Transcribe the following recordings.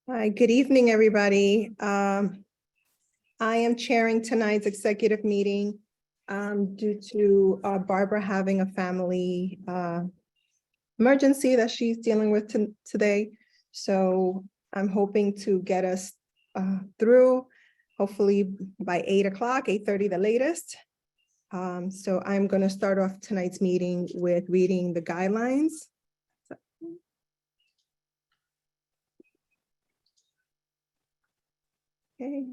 Hi, good evening, everybody. I am chairing tonight's executive meeting due to Barbara having a family emergency that she's dealing with today. So I'm hoping to get us through, hopefully by 8 o'clock, 8:30 the latest. So I'm going to start off tonight's meeting with reading the guidelines. Okay,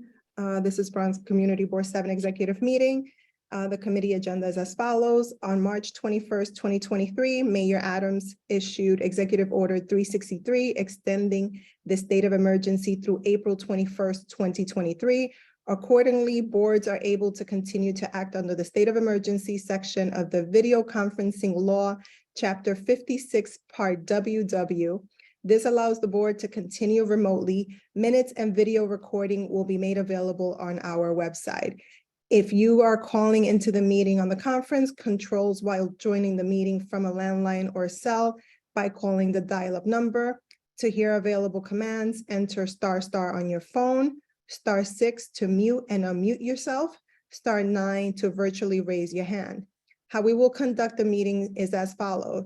this is Bronx Community Board 7 executive meeting. The committee agenda is as follows. On March 21st, 2023, Mayor Adams issued Executive Order 363, extending the state of emergency through April 21st, 2023. Accordingly, boards are able to continue to act under the state of emergency section of the Video Conferencing Law, Chapter 56, Part WW. This allows the board to continue remotely. Minutes and video recording will be made available on our website. If you are calling into the meeting on the conference, controls while joining the meeting from a landline or cell by calling the dial-up number. To hear available commands, enter ** on your phone, *6 to mute and unmute yourself, *9 to virtually raise your hand. How we will conduct the meeting is as follows.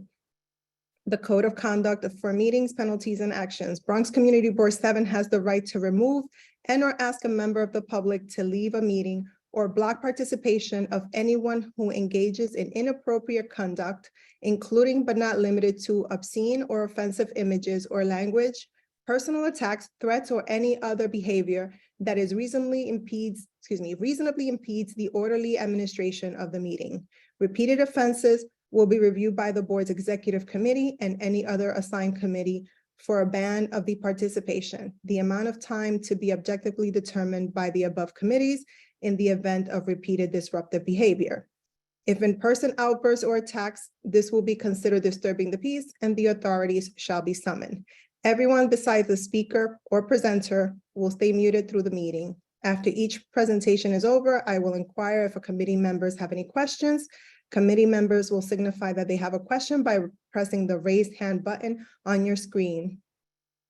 The Code of Conduct for Meetings, Penalties, and Actions. Bronx Community Board 7 has the right to remove and/or ask a member of the public to leave a meeting or block participation of anyone who engages in inappropriate conduct, including but not limited to obscene or offensive images or language, personal attacks, threats, or any other behavior that is reasonably impedes the orderly administration of the meeting. Repeated offenses will be reviewed by the board's executive committee and any other assigned committee for a ban of the participation. The amount of time to be objectively determined by the above committees in the event of repeated disruptive behavior. If in-person outbursts or attacks, this will be considered disturbing the peace and the authorities shall be summoned. Everyone besides the speaker or presenter will stay muted through the meeting. After each presentation is over, I will inquire if committee members have any questions. Committee members will signify that they have a question by pressing the raised hand button on your screen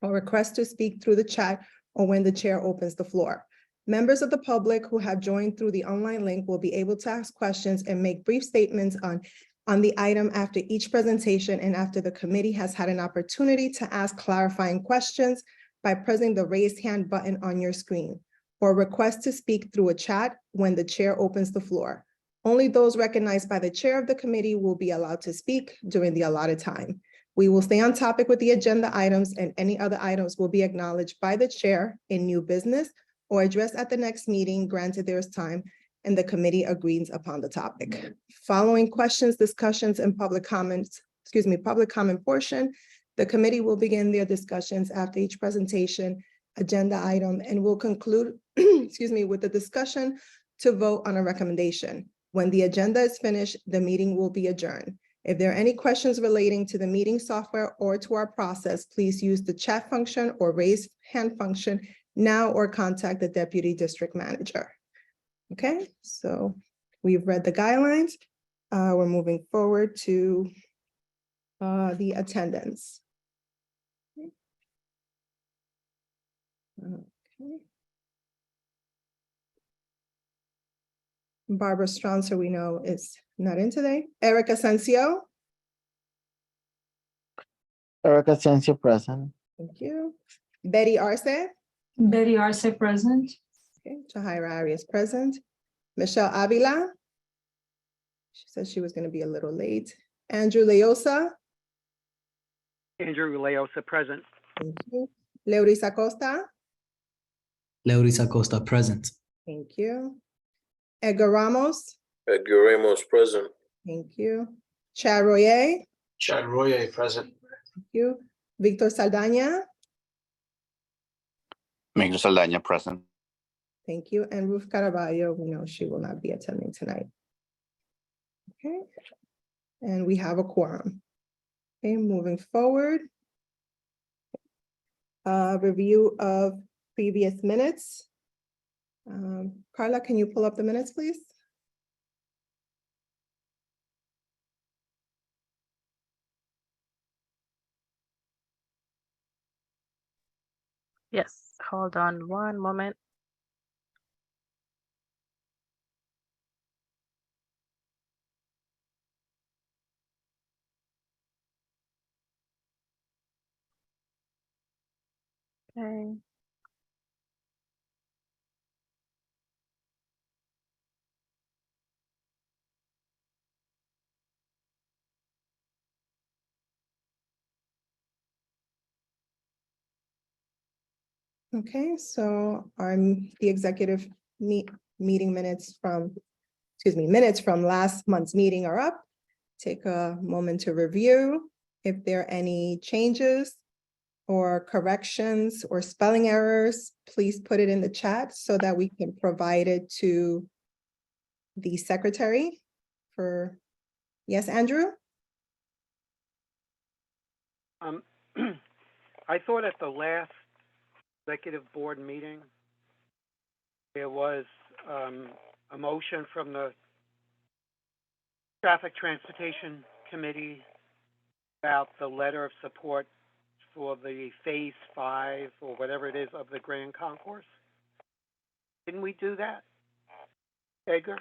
or request to speak through the chat or when the chair opens the floor. Members of the public who have joined through the online link will be able to ask questions and make brief statements on the item after each presentation and after the committee has had an opportunity to ask clarifying questions by pressing the raised hand button on your screen or request to speak through a chat when the chair opens the floor. Only those recognized by the chair of the committee will be allowed to speak during the allotted time. We will stay on topic with the agenda items, and any other items will be acknowledged by the chair in new business or addressed at the next meeting, granted there is time and the committee agrees upon the topic. Following questions, discussions, and public comment portion, the committee will begin their discussions after each presentation agenda item and will conclude with the discussion to vote on a recommendation. When the agenda is finished, the meeting will be adjourned. If there are any questions relating to the meeting software or to our process, please use the chat function or raise hand function now or contact the deputy district manager. Okay, so we've read the guidelines. We're moving forward to the attendance. Okay. Barbara Stronser, we know, is not in today. Eric Asensio. Eric Asensio present. Thank you. Betty Arce. Betty Arce present. Okay, Jahira Arias present. Michelle Avila. She said she was going to be a little late. Andrew Leosa. Andrew Leosa present. Thank you. Leuris Acosta. Leuris Acosta present. Thank you. Edgar Ramos. Edgar Ramos present. Thank you. Chad Royer. Chad Royer present. Thank you. Victor Saldaña. Victor Saldaña present. Thank you. And Ruth Caraballo, we know she will not be attending tonight. Okay. And we have a quorum. Okay, moving forward. Review of previous minutes. Carla, can you pull up the minutes, please? Yes, hold on one moment. Okay. Okay, so the executive meeting minutes from, minutes from last month's meeting are up. Take a moment to review. If there are any changes or corrections or spelling errors, please put it in the chat so that we can provide it to the secretary for, yes, Andrew? I thought at the last executive board meeting, there was a motion from the Traffic Transportation Committee about the letter of support for the Phase 5 or whatever it is of the Grand Concourse. Didn't we do that, Edgar?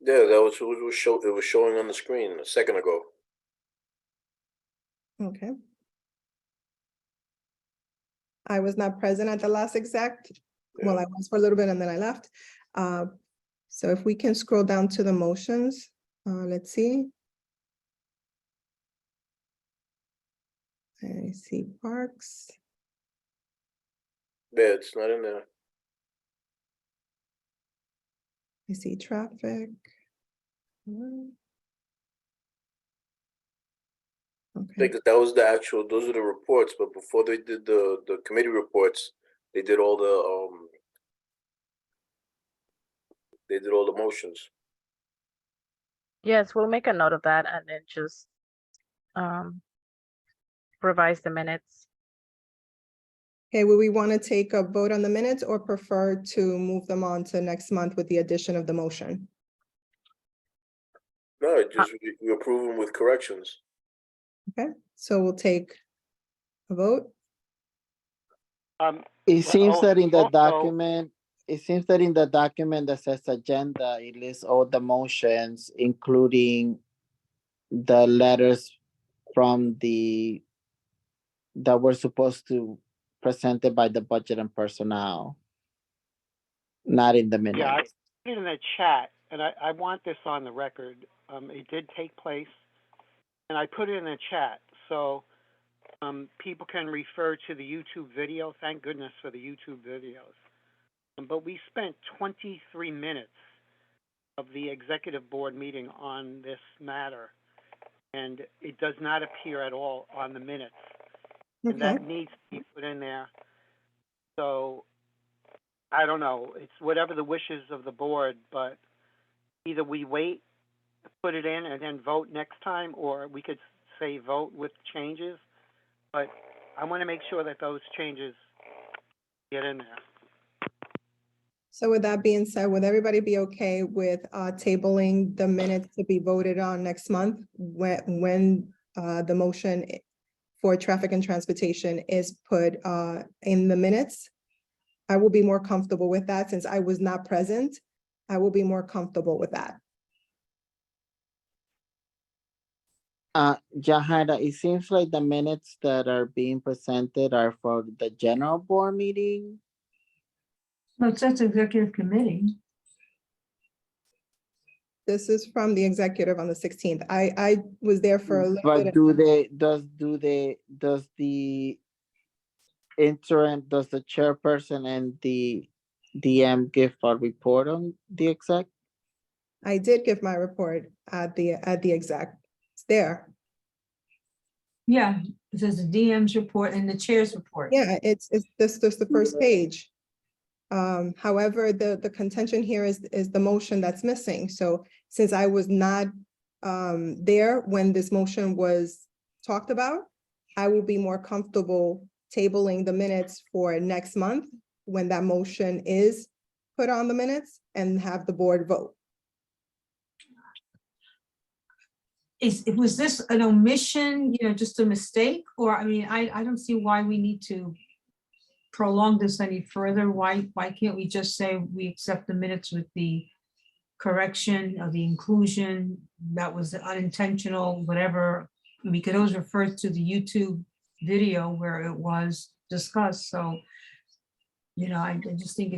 Yeah, that was, it was showing on the screen a second ago. Okay. I was not present at the last exec. Well, I was for a little bit and then I left. So if we can scroll down to the motions, let's see. I see parks. Yeah, it's not in there. I see traffic. I Okay, think that was the actual, those are the reports, but before they did the committee reports, they did all the motions. Yes, we'll make a note of that and then just revise the minutes. okay, will we want to take a vote on the minutes or prefer to move them on to next month with the addition of the motion? No, it just, we approve them with corrections. Okay, so we'll take a vote. It seems that in the also- document, that says agenda, it lists all the motions, including the letters from that were supposed to presented by the budget and personnel. Not in the minutes. Yeah, I put it in the chat, and I want this on the record. It did take place, and I put it in the chat, so people can refer to the YouTube video. Thank goodness for the YouTube videos. But we spent 23 minutes of the executive board meeting on this matter, and it does not appear at all on the minutes. And Okay, that needs to be put in there. So, I don't know, it's whatever the wishes of the board, but either we wait, put it in, and then vote next time, or we could say vote with changes. But I want to make sure that those changes get in there. so with that being said, would everybody be okay with tabling the minutes to be voted on next month when the motion for traffic and transportation is put in the minutes? I will be more comfortable with that since I was not present. I will be more comfortable with that. Jahida, it seems like the minutes that are being presented are for the general board meeting. No, it says executive committee. This is from the executive on the 16th. I was there for a little But bit. does the interim, does the chairperson and the DM give a report on the exec? I did give my report at the exec. It's there. Yeah, it says the DM's report and the chair's report. Yeah, it's this the first page. However, the contention here is the motion that's missing. So since I was not there when this motion was talked about, I will be more comfortable tabling the minutes for next month when that motion is put on the minutes and have the board vote. Was this an omission, just a mistake? Or, I mean, I don't see why we need to prolong this any further. Why can't we just say we accept the minutes with the correction of the inclusion that was unintentional, whatever? We could always refer to the YouTube video where it was discussed. So, I just think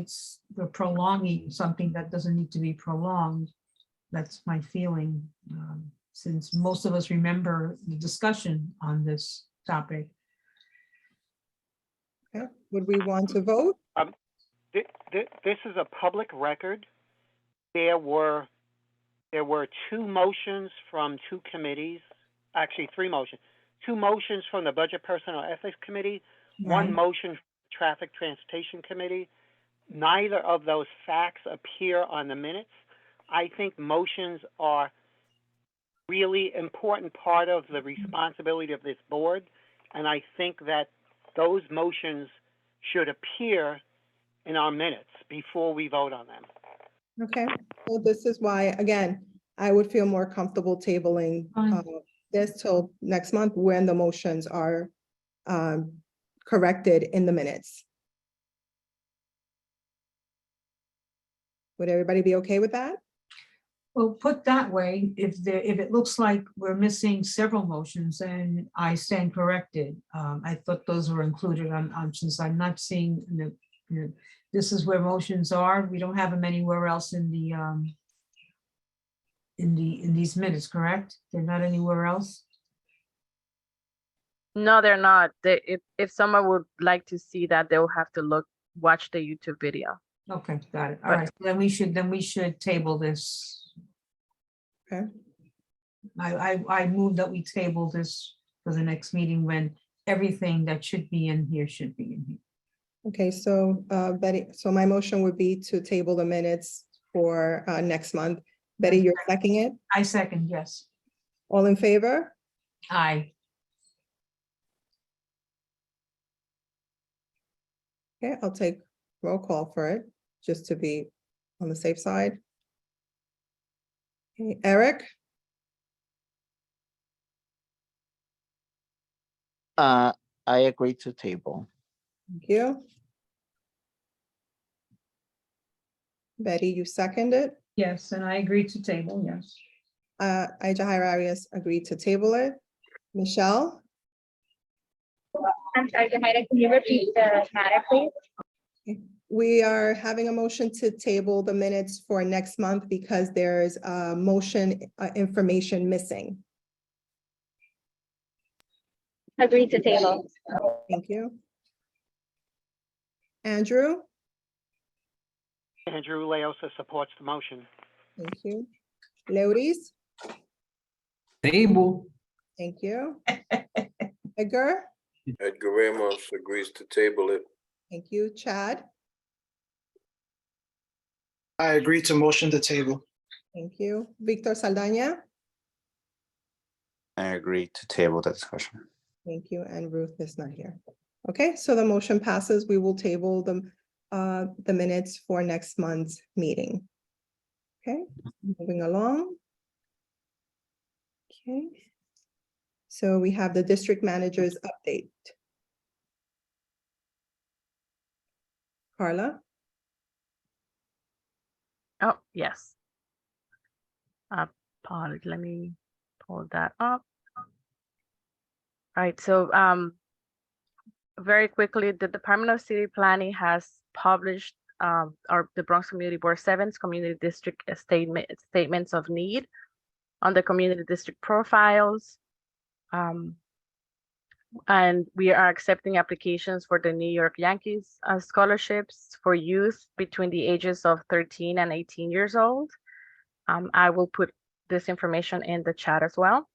we're prolonging something that doesn't need to be prolonged. That's my feeling, since most of us remember the discussion on this topic. Okay, would we want to vote? This is a public record. There were two motions from two committees, actually three motions. Two motions from the Budget Personnel Ethics Committee, one Right. motion from the Traffic Transportation Committee. Neither of those facts appear on the minutes. I think motions are really important part of the responsibility of this board, and I think that those motions should appear in our minutes before we vote on them. Okay, well, this is why, again, I would feel more comfortable tabling Fine. this till next month when the motions are corrected in the minutes. Would everybody be okay with that? Well, put that way, if it looks like we're missing several motions, and I stand corrected. I thought those were included on, since I'm not seeing, this is where motions are. We don't have them anywhere else in these minutes, correct? They're not anywhere else? No, they're not. If someone would like to see that, they'll have to watch the YouTube video. Okay, got it. All But- right, then we should table this. Okay, I move that we table this for the next meeting when everything that should be in here should be in here. okay, so Betty, so my motion would be to table the minutes for next month. Betty, you're seconding it? I second, yes. All in favor? Aye. Okay, I'll take roll call for it, just to be on the safe side. Okay, Eric, I agree to table. thank you. Betty, you second it. Yes, and I agree to table, yes. Ija Arias agreed to table it. Michelle, I'm sorry, Jahaira, can you repeat the matter, please? we are having a motion to table the minutes for next month because there's a motion information missing. Agree to table. Thank you. Andrew, Andrew Leosa supports the motion. thank you. Lauris, Table. thank you. Edgar, Edgar Ramos agrees to table it. thank you. Chad, I agree to motion to table. thank you. Victor Saldana, I agree to table the discussion. thank you. And Ruth is not here. Okay, so the motion passes. We will table the minutes for next month's meeting. Okay, moving along. Okay. So we have the district manager's update. Carla, Oh, yes. Apologies, let me pull that up. All right, so very quickly, the Department of City Planning has published the Bronx Community Board 7's community district statements of need on the community district profiles. And we are accepting applications for the New York Yankees scholarships for youth between the ages of 13 and 18 years old. I will put this information in the chat as well.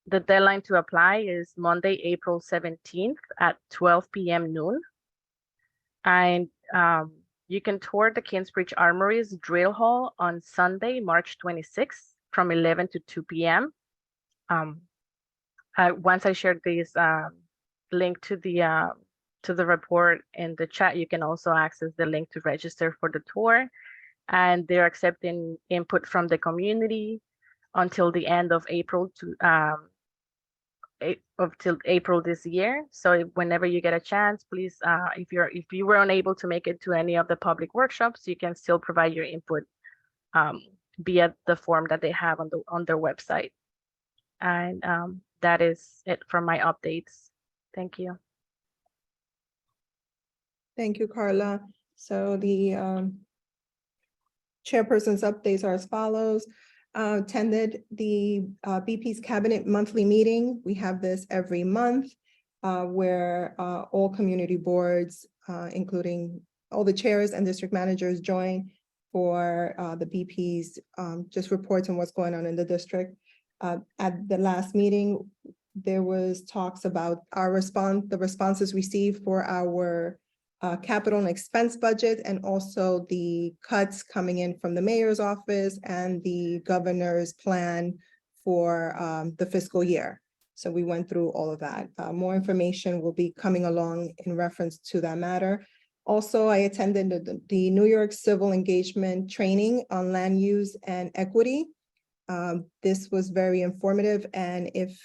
The deadline to apply is Monday, April 17th at 12 p.m. noon. And you can tour the Kingsbridge Armory's drill hall on Sunday, March 26th from 11 to 2 p.m. Once I share this link to the report in the chat, you can also access the link to register for the tour. And they're accepting input from the community, until the end of April till April this year. So whenever you get a chance, please, if you were unable to make it to any of the public workshops, you can still provide your input via the form that they have on their website. And that is it for my updates. Thank you. Thank you, Carla. So the chairperson's updates are as follows. Attended the BP's cabinet monthly meeting. We have this every month where all community boards, including all the chairs and district managers, join for the BP's just reports on what's going on in the district. At the last meeting, there was talks about the responses received for our capital and expense budget, and also the cuts coming in from the mayor's office and the governor's plan for the fiscal year. So we went through all of that. More information will be coming along in reference to that matter. Also, I attended the New York Civil Engagement Training on Land Use and Equity. This was very informative, and if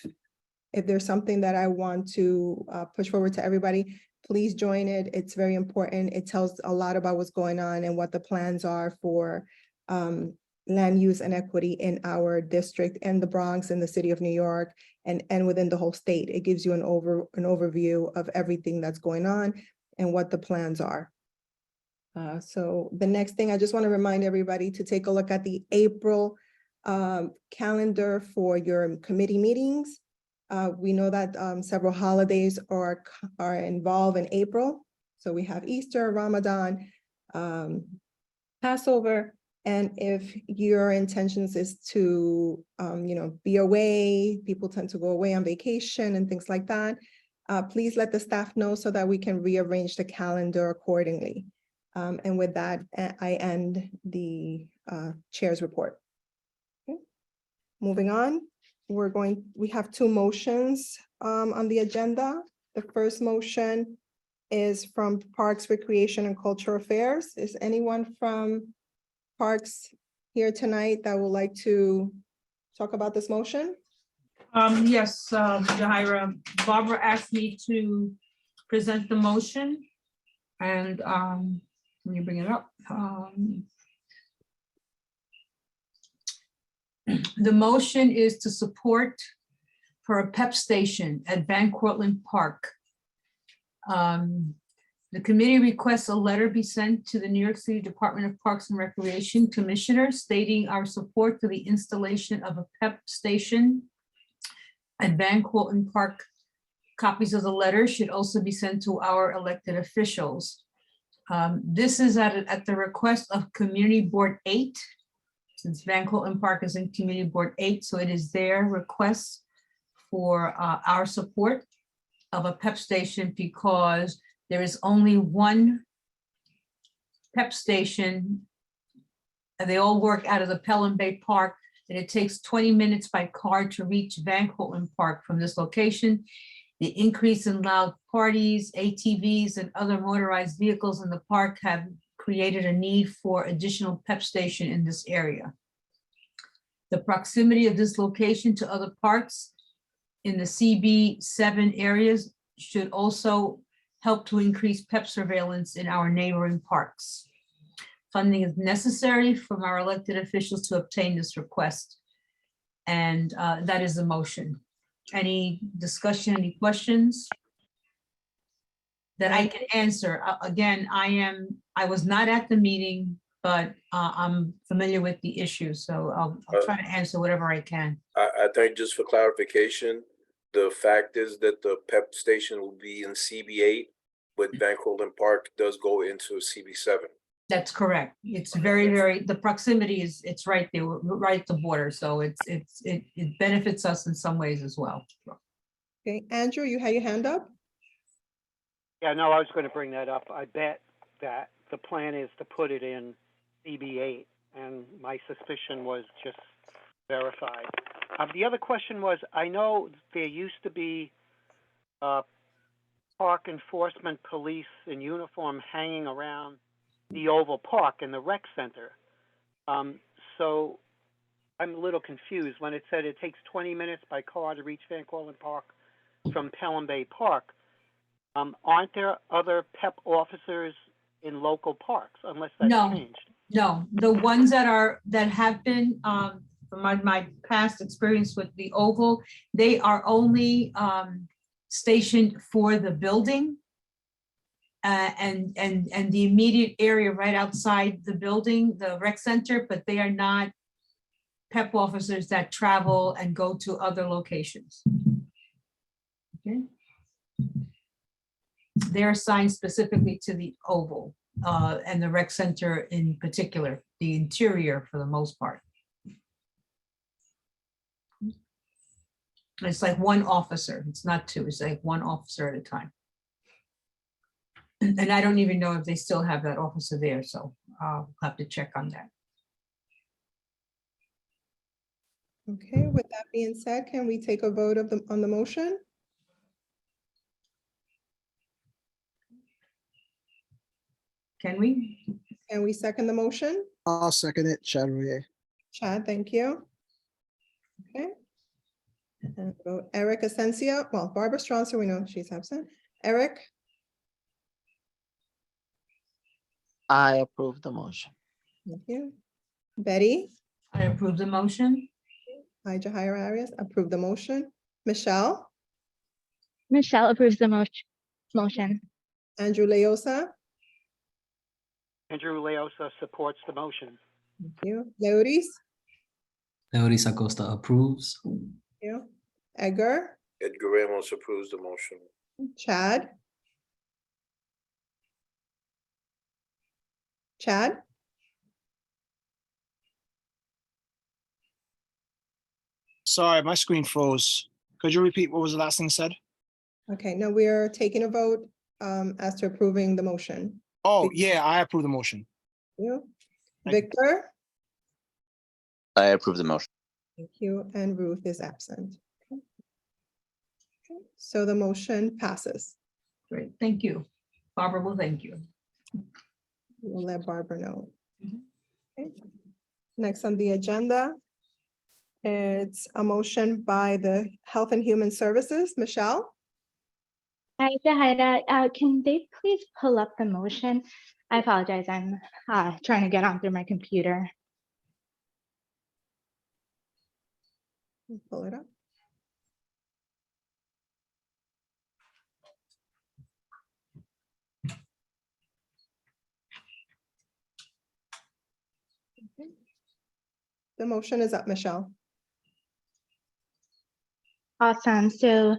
there's something that I want to push forward to everybody, please join it. It's very important. It tells a lot about what's going on and what the plans are for land use and equity in our district and the Bronx and the city of New York and within the whole state. It gives you an overview of everything that's going on and what the plans are. So the next thing, I just want to remind everybody to take a look at the April calendar for your committee meetings. We know that several holidays are involved in April. So we have Easter, Ramadan, Passover. And if your intentions is to, be away, people tend to go away on vacation and things like that. Please let the staff know so that we can rearrange the calendar accordingly. And with that, I end the chair's report. Okay. Moving on. We have two motions on the agenda. The first motion is from Parks, Recreation, and Cultural Affairs. Is anyone from Parks here tonight that would like to talk about this motion? Yes, Jaira, Barbara asked me to present the motion, and let me bring it up. The motion is to support for a PEP station at Van Cortlandt Park. The committee requests a letter be sent to the New York City Department of Parks and Recreation Commissioner stating our support for the installation of a PEP station at Van Cortlandt Park. Copies of the letter should also be sent to our elected officials. This is at the request of Community Board 8. Since Van Cortlandt Park is in Community Board 8, so it is their request for our support of a PEP station because there is only one PEP station. And they all work out of the Pelham Bay Park, and it takes 20 minutes by car to reach Van Cortlandt Park from this location. The increase in loud parties, ATVs, and other motorized vehicles in the park have created a need for additional PEP station in this area. The proximity of this location to other parks in the CB7 areas should also help to increase PEP surveillance in our neighboring parks. Funding is necessary from our elected officials to obtain this request. And that is the motion. Any discussion, any questions that I can answer? Again, I was not at the meeting, but I'm familiar with the issue, so I'll try to answer whatever I can. I think just for clarification, the fact is that the PEP station will be in CB8, but Van Cortlandt Park does go into CB7. That's correct. It's very, the proximity it's right there, right at the border. So it benefits us in some ways as well. Okay, Andrew, you had your hand up? Yeah, no, I was going to bring that up. I bet that the plan is to put it in CB8, and my suspicion was just verified. The other question was, I know there used to be park enforcement police in uniform hanging around the Oval Park in the rec center. So I'm a little confused when it said it takes 20 minutes by car to reach Van Cortlandt Park from Pelham Bay Park. Aren't there other PEP officers in local parks unless that's No. changed? No, the ones that have been, from my past experience with the Oval, they are only stationed for the building. And the immediate area right outside the building, the rec center, but they are not PEP officers that travel and go to other locations. Okay. They're assigned specifically to the Oval and the rec center in particular, the interior for the most part. It's like one officer, it's not two, it's like one officer at a time. And I don't even know if they still have that officer there, so I'll have to check on that. Okay, with that being said, can we take a vote on the motion? Can we? Can we second the motion? I'll second it, Chad Royer. Chad, thank you. Okay. And vote Eric Asensio, well, Barbara Stronser, we know she's absent. Eric, I approve the motion. thank you. Betty, I approve the motion. hi, Jahira Arias, approve the motion. Michelle, Michelle approves the motion. Andrew Leosa, Andrew Leosa supports the motion. thank you. Leoris, Leoris Acosta approves. thank you. Edgar, Edgar Ramos approves the motion. Chad. Chad, Sorry, my screen froze. Could you repeat what was the last thing said? okay, now we are taking a vote as to approving the motion. Oh, yeah, I approve the motion. Thank you. Thank you. Victor, I approve the motion. thank you, and Ruth is absent. Okay. Okay, so the motion passes. Great, thank you. Barbara will thank you. We'll let Barbara know. Mhm. Okay. Next on the agenda, it's a motion by the Health and Human Services. Michelle? Hi, Jahida. Can they please pull up the motion? I apologize. I'm trying to get on through my computer. Pull it up. Okay. The motion is up, Michelle. Awesome. So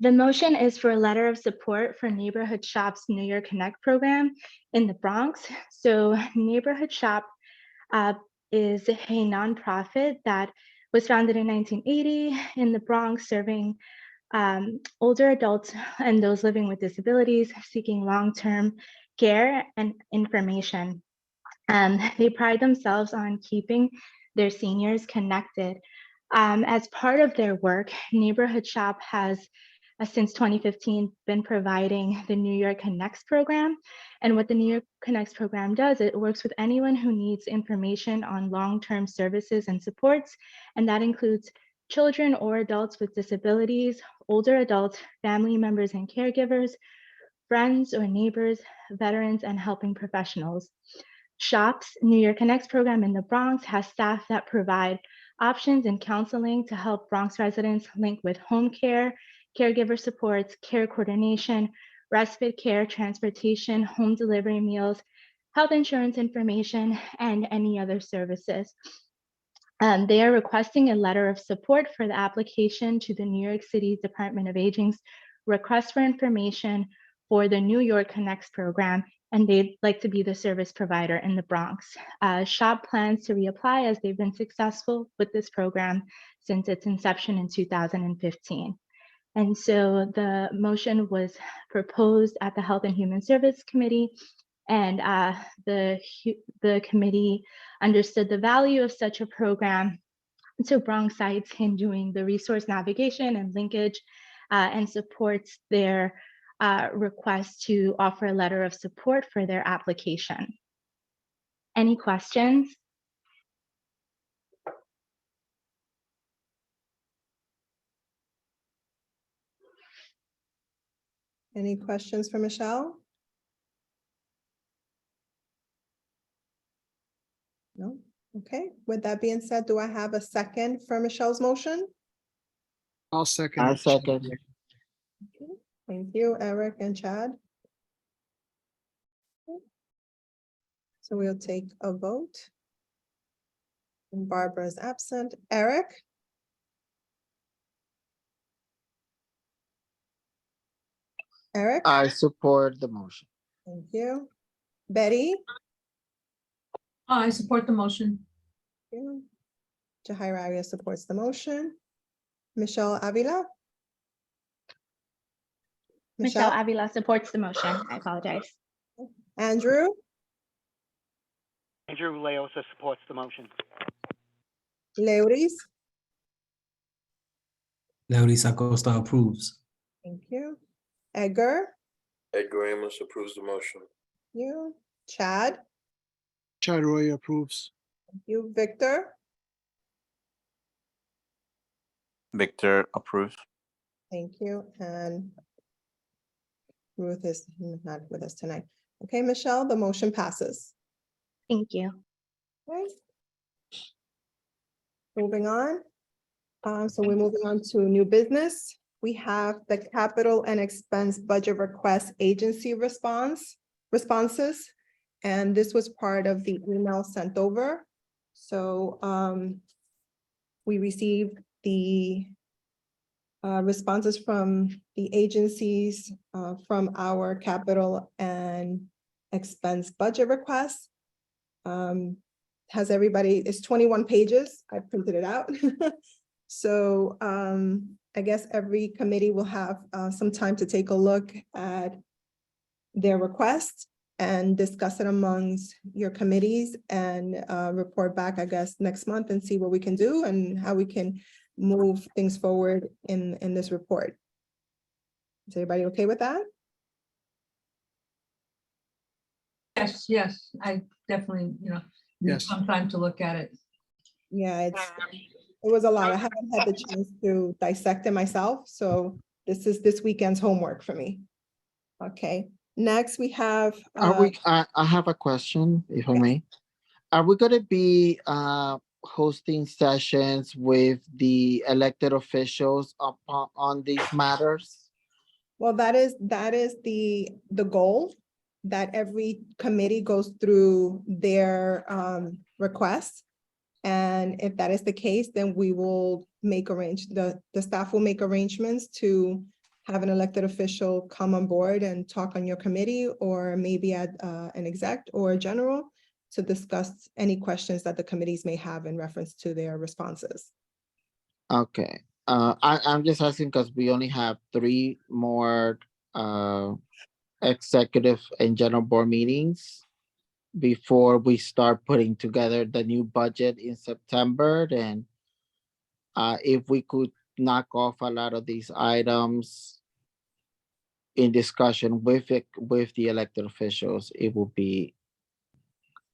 the motion is for a letter of support for Neighborhood Shop's New York Connect program in the Bronx. So Neighborhood Shop is a nonprofit that was founded in 1980 in the Bronx, serving older adults and those living with disabilities seeking long-term care and information. They pride themselves on keeping their seniors connected. As part of their work, Neighborhood Shop has since 2015 been providing the New York Connects program. And what the New York Connects program does, it works with anyone who needs information on long-term services and supports, and that includes children or adults with disabilities, older adults, family members and caregivers, friends or neighbors, veterans, and helping professionals. SHOP's New York Connects program in the Bronx has staff that provide options and counseling to help Bronx residents link with home care, caregiver supports, care coordination, respite care, transportation, home delivery meals, health insurance information, and any other services. They are requesting a letter of support for the application to the New York City Department of Aging's request for information for the New York Connects program, and they'd like to be the service provider in the Bronx. SHOP plans to reapply as they've been successful with this program since its inception in 2015. And so the motion was proposed at the Health and Human Service Committee, and the committee understood the value of such a program to Bronxites in doing the resource navigation and linkage, and supports their request to offer a letter of support for their application. Any questions? Any questions for Michelle? No? Okay, with that being said, do I have a second for Michelle's motion? I'll second. I it. second. Okay, thank you, Eric and Chad. So we'll take a vote. And Barbara is absent. Eric? Eric? I support the motion. Thank you. Betty? I support the motion. Thank you. Jahira Arias supports the motion. Michelle Avila? Michelle Michelle? Avila supports the motion. I apologize. Andrew? Andrew Leosa supports the motion. Leuris? Leoris Acosta approves. Thank you. Edgar? Edgar Amos approves the motion. Thank you. Chad? Chad Roy approves. Thank you. Victor? Victor approves. Thank you. And Ruth is not with us tonight. Okay, Michelle, the motion passes. Thank you. Okay. Moving on. So we're moving on to new business. We have the capital and expense budget request agency responses. And this was part of the email sent over. So we received the responses from the agencies from our capital and expense budget requests. Has everybody, it's 21 pages. I printed it out. So I guess every committee will have some time to take a look at their requests and discuss it amongst your committees and report back, I guess, next month and see what we can do and how we can move things forward in this report. Is everybody okay with that? Yes, yes, I definitely, need Yes. some time to look at it. Yeah, it was a lot. I haven't had the chance to dissect it myself, so this is this weekend's homework for me. Okay, next we have. Are we, I have a question, if I may. Are we gonna be hosting sessions with the elected officials on these matters? Well, that is the goal, that every committee goes through their requests. And if that is the case, then we will make the staff will make arrangements to have an elected official come on board and talk on your committee, or maybe at an exec or a general to discuss any questions that the committees may have in reference to their responses. Okay, I'm just asking because we only have 3 more executive and general board meetings before we start putting together the new budget in September. And if we could knock off a lot of these items in discussion with the elected officials, it would be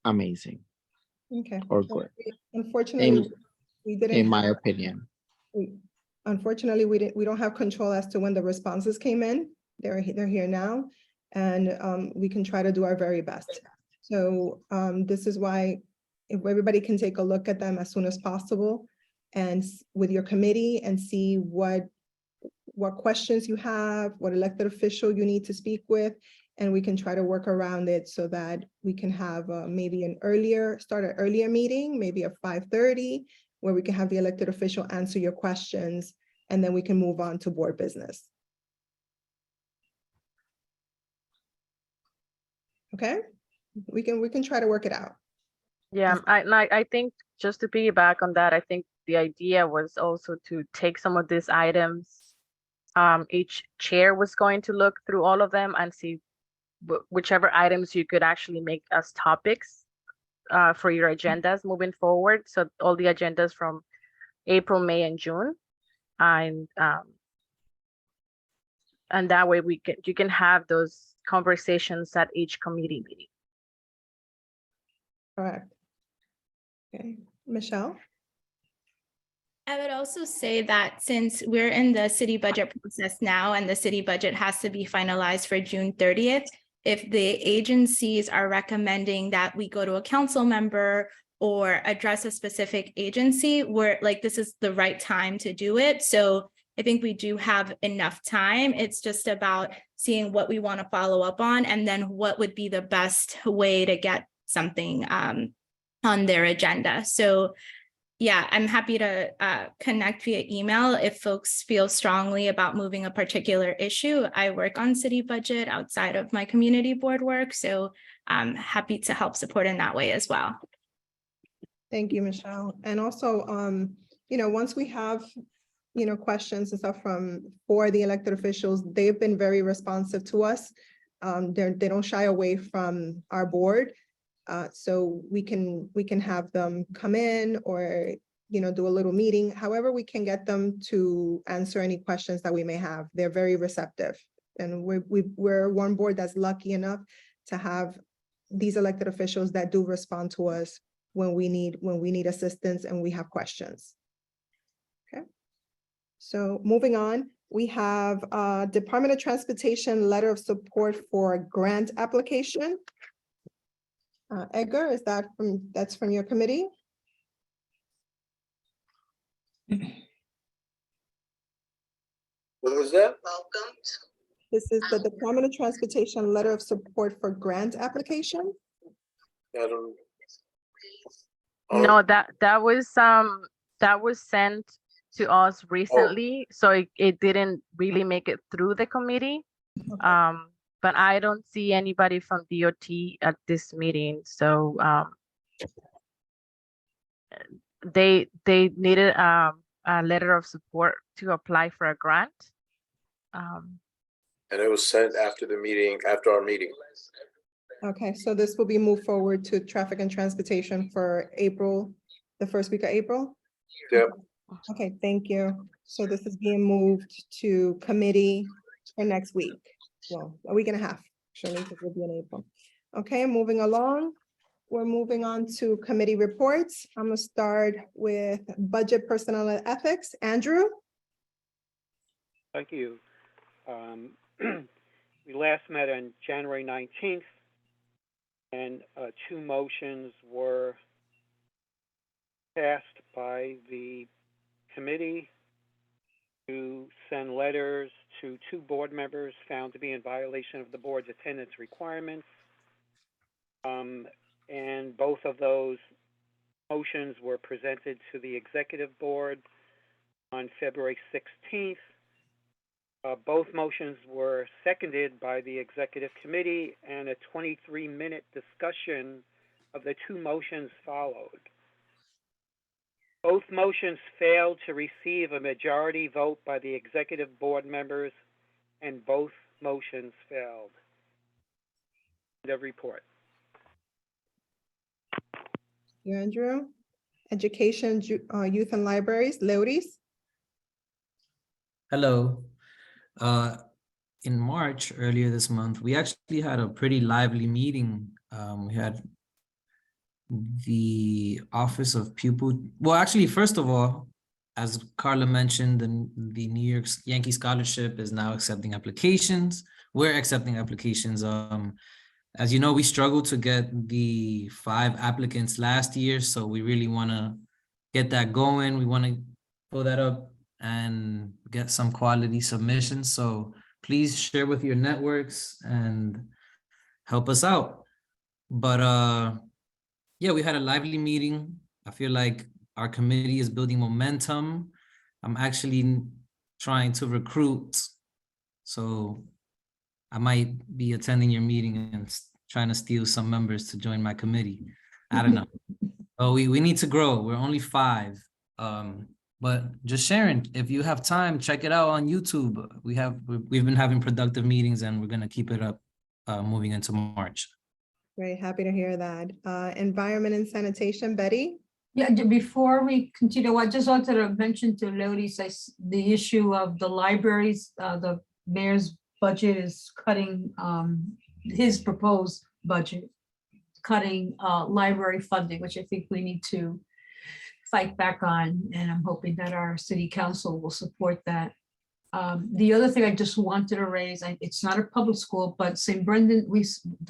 amazing Okay. or good, Unfortunately, we didn't. in my opinion. Unfortunately, we don't have control as to when the responses came in. They're here now, and we can try to do our very best. So this is why, if everybody can take a look at them as soon as possible, and with your committee, and see what questions you have, what elected official you need to speak with, and we can try to work around it so that we can have maybe an earlier meeting, maybe at 5:30, where we can have the elected official answer your questions, and then we can move on to board business. Okay, we can try to work it out. Yeah, I think just to piggyback on that, I think the idea was also to take some of these items. Each chair was going to look through all of them and see whichever items you could actually make as topics for your agendas moving forward. So all the agendas from April, May, and June, and that way you can have those conversations at each committee meeting. Correct. Okay, Michelle? I would also say that since we're in the city budget process now and the city budget has to be finalized for June 30th, if the agencies are recommending that we go to a council member or address a specific agency, we're like, this is the right time to do it. So I think we do have enough time. It's just about seeing what we want to follow up on and then what would be the best way to get something on their agenda. So yeah, I'm happy to connect via email if folks feel strongly about moving a particular issue. I work on city budget outside of my community board work, so I'm happy to help support in that way as well. Thank you, Michelle. And also, once we have, questions and stuff for the elected officials, they've been very responsive to us. They don't shy away from our board. So we can have them come in or, do a little meeting, however we can get them to answer any questions that we may have. They're very receptive. And we're one board that's lucky enough to have these elected officials that do respond to us when we need assistance and we have questions. Okay. So moving on, we have Department of Transportation letter of support for grant application. Edgar, that's from your committee? What was that? This is the Department of Transportation letter of support for grant application. I don't. No, that was sent to us recently, so it didn't really make it through the committee. Okay. But I don't see anybody from DOT at this meeting, so they needed a letter of support to apply for a grant. And it was sent after our meeting. Okay, so this will be moved forward to Traffic and Transportation for April, the first week of April? Yep. Okay, thank you. So this is being moved to committee for next week. Well, a week and a half, actually, because we'll be in April. Okay, moving along. We're moving on to committee reports. I'm gonna start with Budget, Personnel, and Ethics. Andrew? Thank you. We last met on January 19th, and two motions were passed by the committee to send letters to two board members found to be in violation of the board's attendance requirements. And both of those motions were presented to the executive board on February 16th. Both motions were seconded by the executive committee, and a 23-minute discussion of the two motions followed. Both motions failed to receive a majority vote by the executive board members, and both motions failed. End of report. You, Andrew. Education, Youth and Libraries, Leotis. Hello. In March, earlier this month, we actually had a pretty lively meeting. We had the Office of Pupil. Well, actually, first of all, as Carla mentioned, the New York Yankee Scholarship is now accepting applications. We're accepting applications. As you know, we struggled to get the 5 applicants last year, so we really want to get that going. We want to pull that up and get some quality submissions. So please share with your networks and help us out. But yeah, we had a lively meeting. I feel like our committee is building momentum. I'm actually trying to recruit, so I might be attending your meeting and trying to steal some members to join my committee. I don't know. Oh, we need to grow. We're only 5. But just sharing, if you have time, check it out on YouTube. We've been having productive meetings, and we're gonna keep it up moving into March. Very happy to hear that. Environment and Sanitation, Betty? Yeah, before we continue, I just wanted to mention to Lodi the issue of the libraries. The mayor's budget is cutting, his proposed budget, cutting library funding, which I think we need to fight back on, and I'm hoping that our city council will support that. The other thing I just wanted to raise, it's not a public school, but St. Brendan,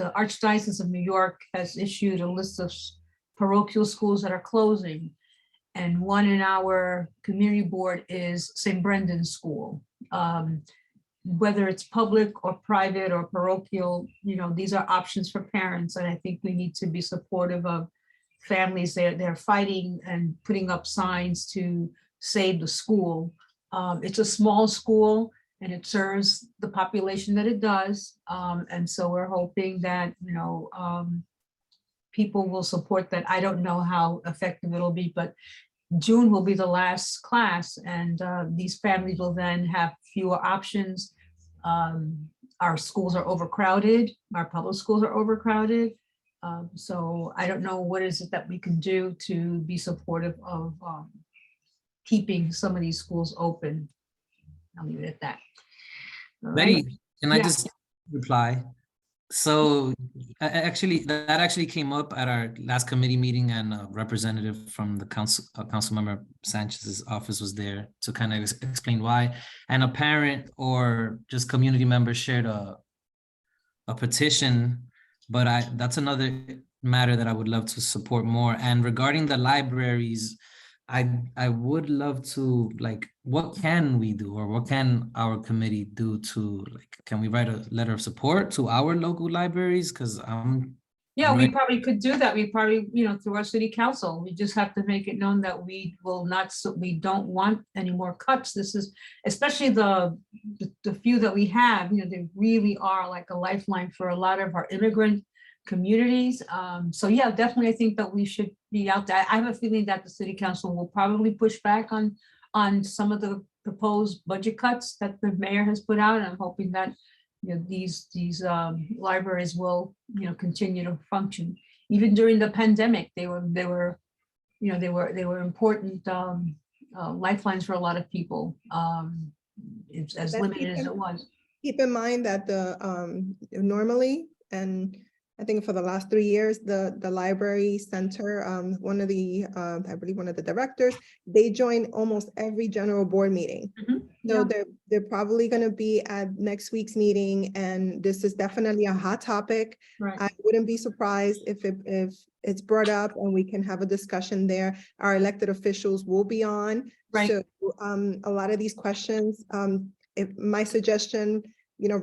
the Archdiocese of New York has issued a list of parochial schools that are closing. And one in our community board is St. Brendan School. Whether it's public or private or parochial, these are options for parents. And I think we need to be supportive of families. They're fighting and putting up signs to save the school. It's a small school and it serves the population that it does. And so we're hoping that, people will support that. I don't know how effective it'll be, but June will be the last class, and these families will then have fewer options. Our schools are overcrowded. Our public schools are overcrowded. So I don't know what is it that we can do to be supportive of keeping some of these schools open. I'll leave it at that. All right. Betty, can I Yeah. just reply? So that actually came up at our last committee meeting, and a representative from the council, Councilmember Sanchez's office was there to kind of explain why. And a parent or just community members shared a petition, but that's another matter that I would love to support more. And regarding the libraries, I would love to, like, what can we do, or what can our committee do to, like, can we write a letter of support to our local libraries? Because Yeah, I'm we ready. probably could do that. We probably, through our city council, we just have to make it known that we will not, we don't want any more cuts. This is, especially the few that we have, they really are like a lifeline for a lot of our immigrant communities. So yeah, definitely, I think that we should be out there. I have a feeling that the city council will probably push back on some of the proposed budget cuts that the mayor has put out. And I'm hoping that these libraries will continue to function. Even during the pandemic, they were important lifelines for a lot of people. It's as limited as it was. Keep in mind that normally, and I think for the last 3 years, the library center, one of the, I believe one of the directors, they join almost every general board meeting. So they're probably going to be at next week's meeting, and this is definitely a hot topic. Right. I wouldn't be surprised if it's brought up and we can have a discussion there. Our elected officials will be on. Right. So a lot of these questions, if my suggestion,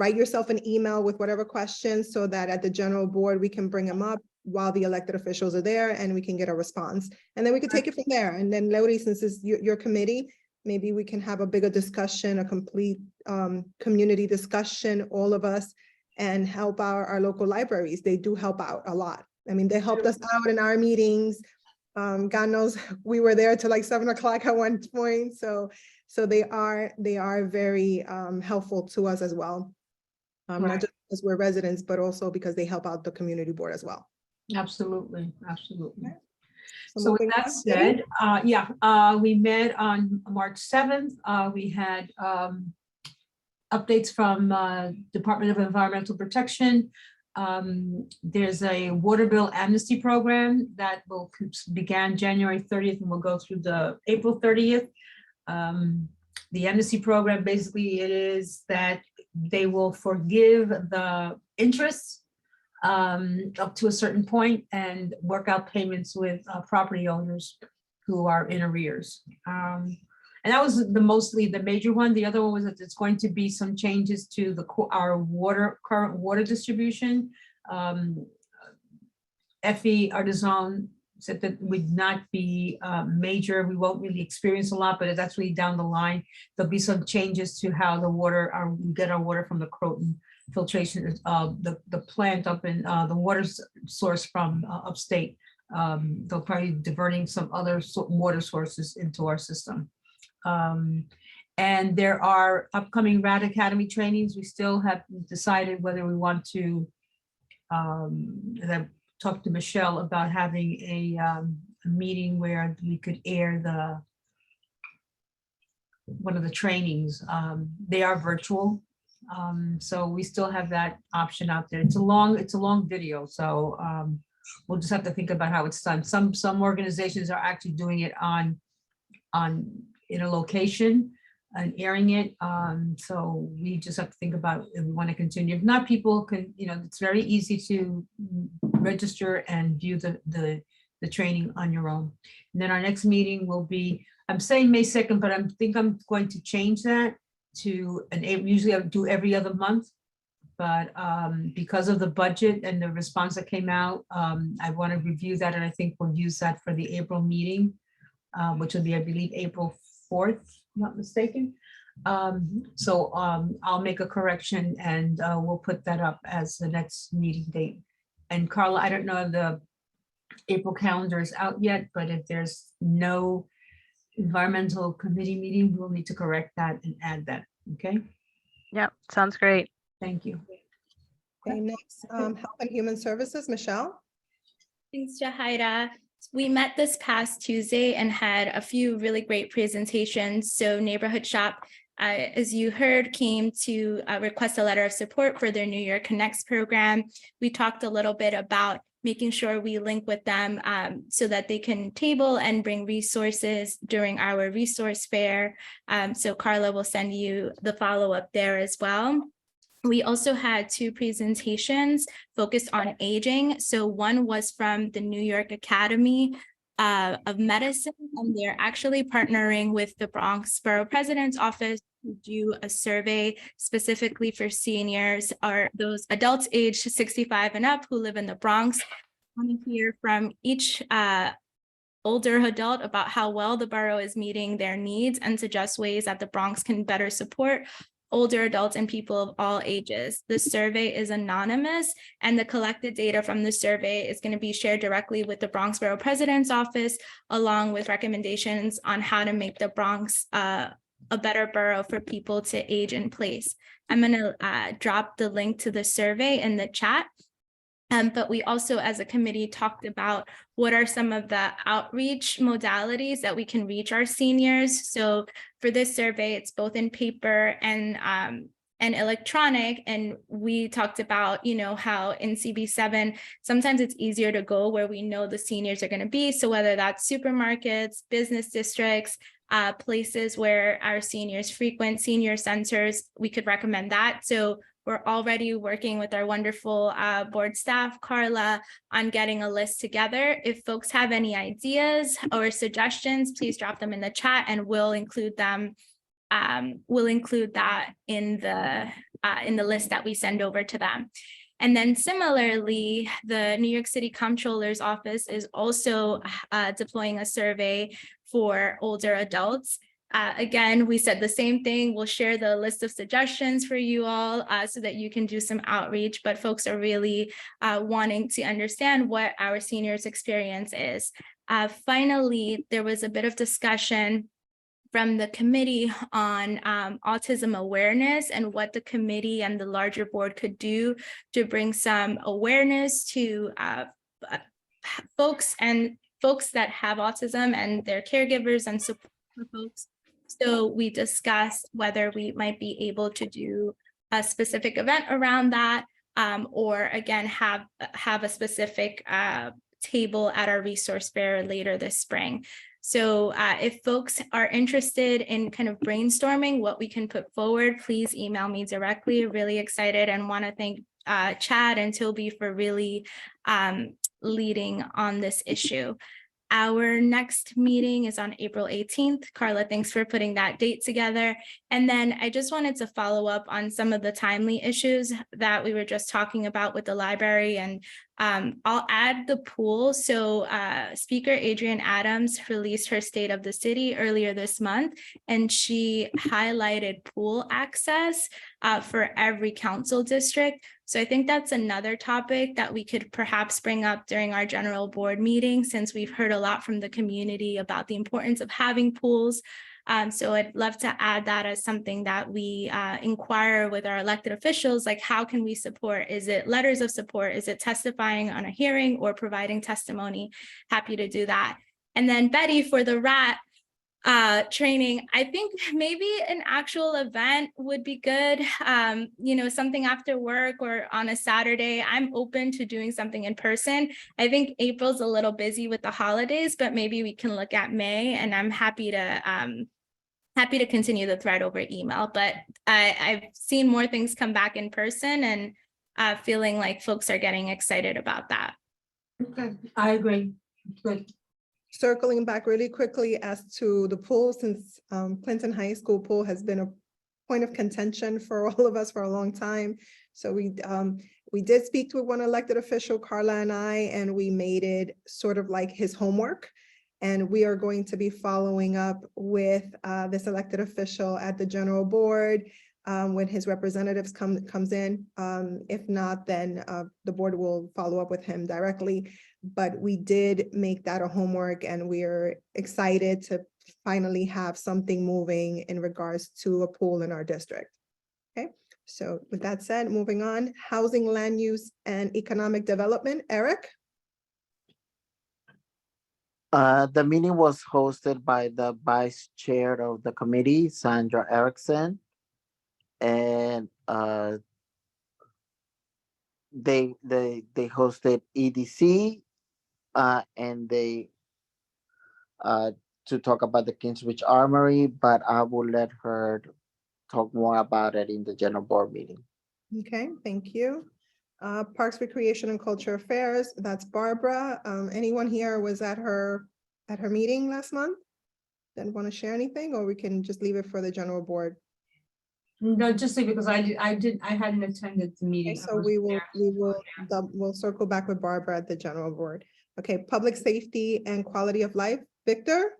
write yourself an email with whatever questions so that at the general board, we can bring them up while the elected officials are there and we can get a response. And then we could take it from there. And then Lodi, since it's your committee, maybe we can have a bigger discussion, a complete community discussion, all of us, and help our local libraries. They do help out a lot. I mean, they helped us out in our meetings. God knows we were there till like 7 o'clock at one point. So they are very helpful to us as well. Right. Not just because we're residents, but also because they help out the community board as well. Absolutely, absolutely. Okay. So with moving that on, said, we met on March 7th. We had updates from Department of Environmental Protection. There's a water bill amnesty program that began January 30th and will go through the April 30th. The amnesty program, basically it is that they will forgive the interest up to a certain point and work out payments with property owners who are in arrears. And that was mostly the major one. The other one was that there's going to be some changes to our current water distribution. Effie Artisan said that would not be major. We won't really experience a lot, but it's actually down the line. There'll be some changes to how we get our water from the Croton filtration, the plant up in the water source from upstate. They'll probably be diverting some other water sources into our system. And there are upcoming RAD Academy trainings. We still haven't decided whether we want to, talk to Michelle about having a meeting where we could air one of the trainings. They are virtual, so we still have that option out there. It's a long video, so we'll just have to think about how it's done. Some organizations are actually doing it in a location and airing it. So we just have to think about if we want to continue. If not, people can, it's very easy to register and view the training on your own. And then our next meeting will be, I'm saying May 2nd, but I think I'm going to change that to usually I do every other month. But because of the budget and the response that came out, I want to review that, and I think we'll use that for the April meeting, which will be, I believe, April 4th, not mistaken. So I'll make a correction and we'll put that up as the next meeting date. And Carla, I don't know if the April calendar is out yet, but if there's no environmental committee meeting, we'll need to correct that and add that, okay? Yep, sounds great. Thank you. Okay, next, Health and Human Services, Michelle. Thanks, Jahida. We met this past Tuesday and had a few really great presentations. So Neighborhood Shop, as you heard, came to request a letter of support for their New Year Connects program. We talked a little bit about making sure we link with them so that they can table and bring resources during our resource fair. So Carla will send you the follow-up there as well. We also had two presentations focused on aging. So one was from the New York Academy of Medicine, and they're actually partnering with the Bronx Borough President's Office to do a survey specifically for seniors or those adults aged 65 and up who live in the Bronx. I want to hear from each older adult about how well the borough is meeting their needs and suggest ways that the Bronx can better support older adults and people of all ages. The survey is anonymous, and the collected data from the survey is going to be shared directly with the Bronx Borough President's Office, along with recommendations on how to make the Bronx a better borough for people to age in place. I'm going to drop the link to the survey in the chat. But we also, as a committee, talked about what are some of the outreach modalities that we can reach our seniors. So for this survey, it's both in paper and electronic. And we talked about, how in CB7, sometimes it's easier to go where we know the seniors are going to be. So whether that's supermarkets, business districts, places where our seniors frequent, senior centers, we could recommend that. So we're already working with our wonderful board staff, Carla, on getting a list together. If folks have any ideas or suggestions, please drop them in the chat and we'll include them. We'll include that in the list that we send over to them. And then similarly, the New York City Comptroller's Office is also deploying a survey for older adults. Again, we said the same thing. We'll share the list of suggestions for you all so that you can do some outreach, but folks are really wanting to understand what our seniors' experience is. Finally, there was a bit of discussion from the committee on autism awareness and what the committee and the larger board could do to bring some awareness to folks that have autism and their caregivers and support for folks. So we discussed whether we might be able to do a specific event around that, or again, have a specific table at our resource fair later this spring. So if folks are interested in kind of brainstorming what we can put forward, please email me directly. Really excited and want to thank Chad and Toby for really leading on this issue. Our next meeting is on April 18th. Carla, thanks for putting that date together. And then I just wanted to follow up on some of the timely issues that we were just talking about with the library, and I'll add the pool. So Speaker Adrienne Adams released her State of the City earlier this month, and she highlighted pool access for every council district. So I think that's another topic that we could perhaps bring up during our general board meeting, since we've heard a lot from the community about the importance of having pools. So I'd love to add that as something that we inquire with our elected officials, like how can we support? Is it letters of support? Is it testifying on a hearing or providing testimony? Happy to do that. And then Betty, for the RAT, training. I think maybe an actual event would be good. You know, something after work or on a Saturday. I'm open to doing something in person. I think April's a little busy with the holidays, but maybe we can look at May, and I'm happy to continue the thread over email. But I've seen more things come back in person, and feeling like folks are getting excited about that. Okay, I agree. Good. Circling back really quickly as to the pool, since Clinton High School pool has been a point of contention for all of us for a long time. So we did speak to one elected official, Carla and I, and we made it sort of like his homework. And we are going to be following up with this elected official at the general board when his representatives comes in. If not, then the board will follow up with him directly. But we did make that a homework, and we're excited to finally have something moving in regards to a pool in our district. Okay, so with that said, moving on, housing, land use, and economic development. Eric? The meeting was hosted by the vice chair of the committee, Sandra Erickson. And they hosted EDC and they to talk about the Kingsbridge Armory, but I will let her talk more about it in the general board meeting. Okay, thank you. Parks, Recreation, and Culture Affairs, that's Barbara. Anyone here was at her meeting last month? Didn't want to share anything, or we can just leave it for the general board? No, just say because I hadn't attended the meeting. Okay, so we'll circle back with Barbara at the general board. Okay, public safety and quality of life, Victor?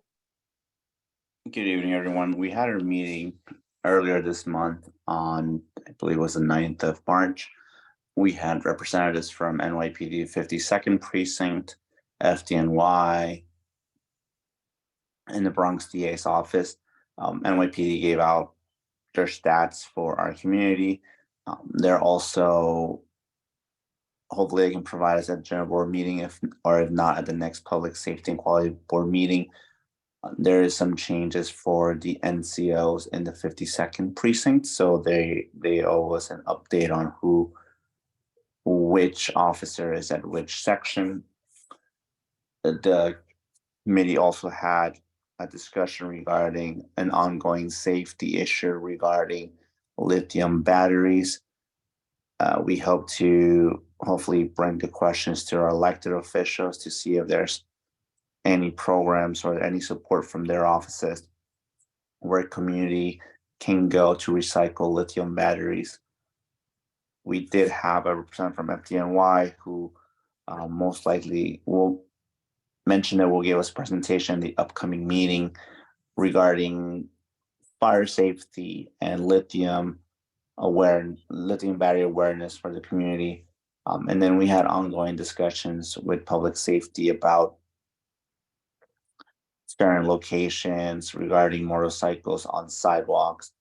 Good evening, everyone. We had our meeting earlier this month on, I believe it was the 9th of March. We had representatives from NYPD 52nd Precinct, FDNY, and the Bronx DA's office. NYPD gave out their stats for our community. They're also, hopefully they can provide us at the general board meeting, if not at the next public safety and quality board meeting. There is some changes for the NCOs in the 52nd precinct, so they owe us an update on which officer is at which section. The committee also had a discussion regarding an ongoing safety issue regarding lithium batteries. We hope to hopefully bring the questions to our elected officials to see if there's any programs or any support from their offices where community can go to recycle lithium batteries. We did have a representative from FDNY who most likely will mention that will give us a presentation in the upcoming meeting regarding fire safety and lithium battery awareness for the community. And then we had ongoing discussions with public safety about certain locations regarding motorcycles on sidewalks.